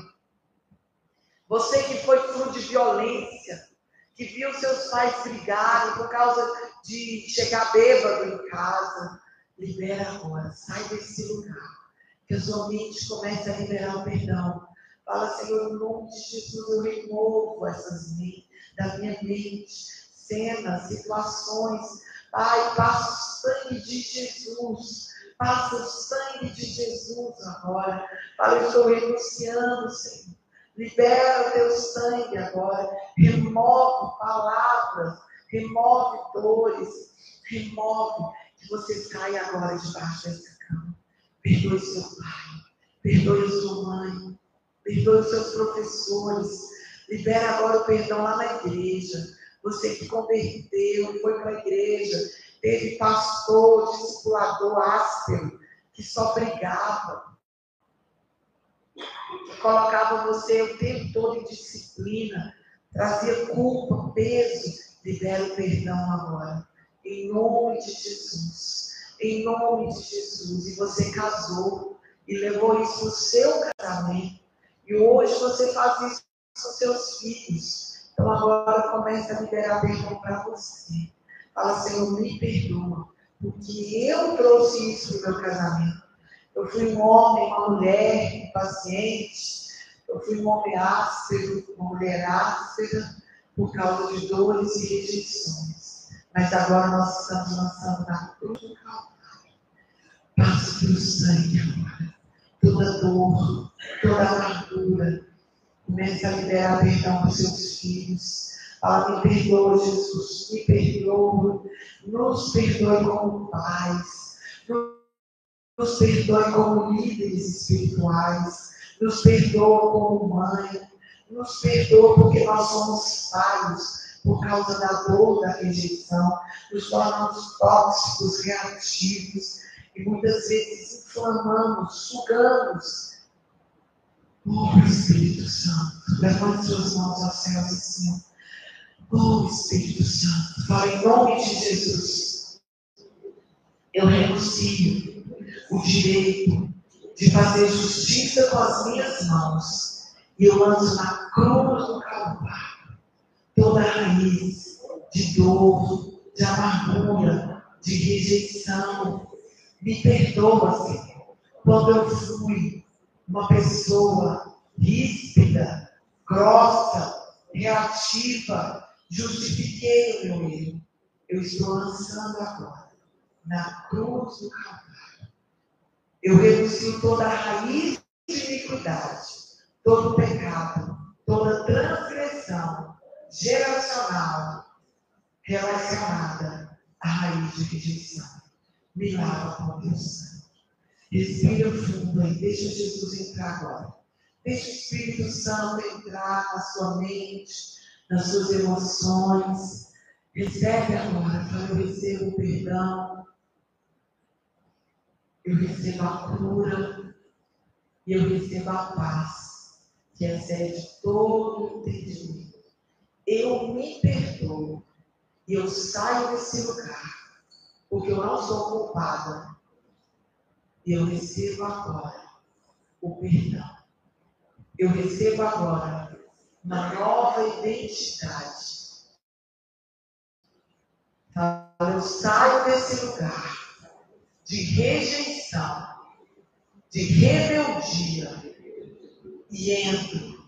Você que foi fruto de violência, que viu seus pais brigarem por causa de chegar bêbado em casa. Libera agora, sai desse lugar. Que a sua mente comece a liberar o perdão. Fala, Senhor, em nome de Jesus, eu removo essas mentes da minha mente, cenas, situações. Pai, passa o sangue de Jesus. Passa o sangue de Jesus agora. Eu estou renunciando, Senhor. Libera o teu sangue agora. Remove palavras. Remove dores. Remove. Que você caia agora debaixo dessa cama. Perdoe seu pai. Perdoe sua mãe. Perdoe os seus professores. Libera agora o perdão lá na igreja. Você que converteu, foi para a igreja, teve pastor, discipulador áspero, que só brigava, que colocava você o tempo todo em disciplina, trazia culpa, peso. Libera o perdão agora, em nome de Jesus. Em nome de Jesus. E você casou e levou isso no seu casamento. E hoje você faz isso com seus filhos. Então agora começa a liberar perdão para você. Fala, Senhor, me perdoa, porque eu trouxe isso no meu casamento. Eu fui um homem, uma mulher impaciente. Eu fui um homem áspero, uma mulher áspera, por causa de dores e rejeições. Mas agora nós estamos lançando na cruz do Calvário. Passe pelo sangue agora. Toda dor, toda amargura. Comece a liberar perdão para os seus filhos. Me perdoa, Jesus. Me perdoa. Nos perdoe como pais. Nos perdoe como líderes espirituais. Nos perdoa como mãe. Nos perdoa porque nós somos falhos por causa da dor, da rejeição. Nos tornamos tóxicos, reativos. E muitas vezes inflamamos, sugamos. Espírito Santo, levante suas mãos aos céus assim. Espírito Santo, fala em nome de Jesus. Eu renuncio o direito de fazer justiça com as minhas mãos. E eu lanço na cruz do Calvário toda a raiz de dor, de amargura, de rejeição. Me perdoa, Senhor, quando eu fui uma pessoa ríspida, grossa, reativa, justifiquei o meu erro. Eu estou lançando agora, na cruz do Calvário. Eu renuncio toda a raiz de iniquidade, todo pecado, toda transgressão geracional relacionada à raiz de rejeição. Me lava com o teu sangue. Respira fundo aí, deixa Jesus entrar agora. Deixa o Espírito Santo entrar na sua mente, nas suas emoções. Recebe agora, fala, eu recebo o perdão, eu recebo a cura e eu recebo a paz, que excede todo o entendimento. Eu me perdoo e eu saio desse lugar, porque eu não sou culpada. E eu recebo agora o perdão. Eu recebo agora uma nova identidade. Eu saio desse lugar de rejeição, de rebeldia e entro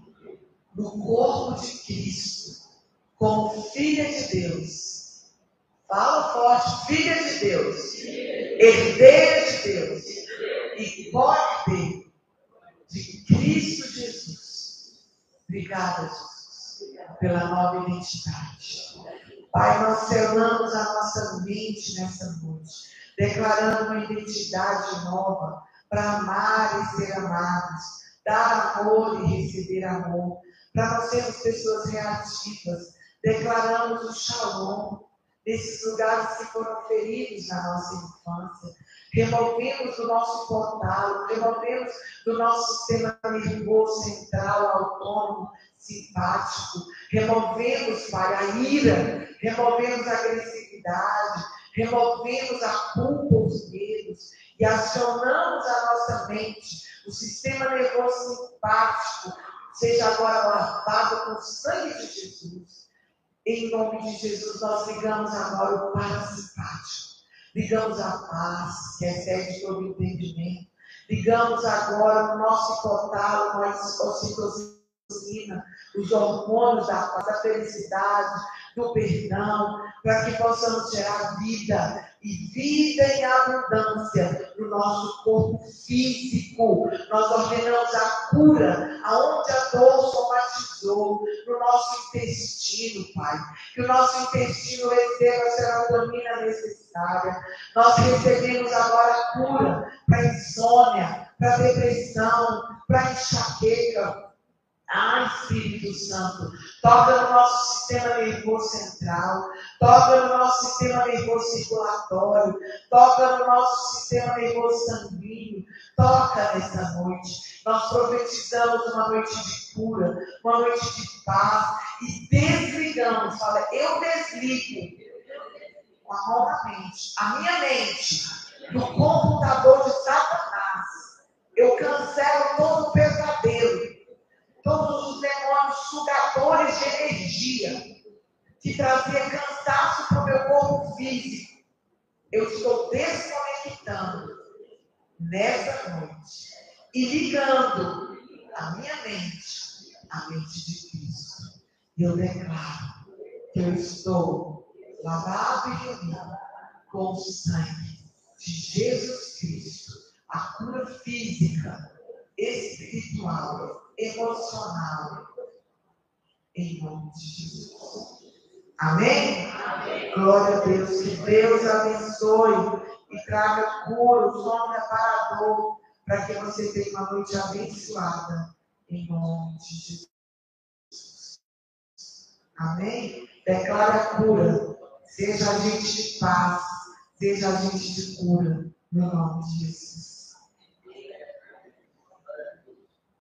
no corpo de Cristo como filha de Deus. Fala forte, filha de Deus, herdeira de Deus e co-herdeira de Cristo Jesus. Obrigada, Jesus, pela nova identidade. Pai, nós selamos a nossa mente nessa noite, declarando uma identidade nova para amar e ser amados, dar amor e receber amor, para nós sermos pessoas reativas. Declaramos o shalom nesses lugares que foram feridos na nossa infância. Removemos do nosso portal, removemos do nosso sistema nervoso central, autônomo, simpático. Removemos, Pai, a ira, removemos a agressividade, removemos a culpa, os medos e acionamos a nossa mente, o sistema nervoso simpático, seja agora lavado com o sangue de Jesus. Em nome de Jesus, nós ligamos agora o parasimpático. Ligamos a paz, que excede todo entendimento. Ligamos agora o nosso hipotálamo, a ocitocina, os hormônios da paz, da felicidade, do perdão, para que possamos gerar vida e vida em abundância no nosso corpo físico. Nós ordenamos a cura aonde a dor somatizou, no nosso intestino, Pai. Que o nosso intestino receba a serotonina necessária. Nós recebemos agora a cura para insônia, para depressão, para enxaqueca. Espírito Santo, toca no nosso sistema nervoso central, toca no nosso sistema nervoso circulatório, toca no nosso sistema nervoso sanguíneo, toca nessa noite. Nós profetizamos uma noite de cura, uma noite de paz e desligamos, fala, eu desligo com a mão na mente, a minha mente, do computador de Satanás. Eu cancelo todo o pesadelo, todos os demônios sugadores de energia que trazia cansaço para o meu corpo físico. Eu estou desconectando nessa noite e ligando a minha mente à mente de Cristo. E eu declaro que eu estou lavado e remido com o sangue de Jesus Cristo. A cura física, espiritual, emocional, em nome de Jesus. Amém? Amém? Glória a Deus. Que Deus abençoe e traga cura, o sono reparador, para que você tenha uma noite abençoada, em nome de Jesus. Amém? Declara a cura. Seja agente de paz, seja agente de cura, no nome de Jesus.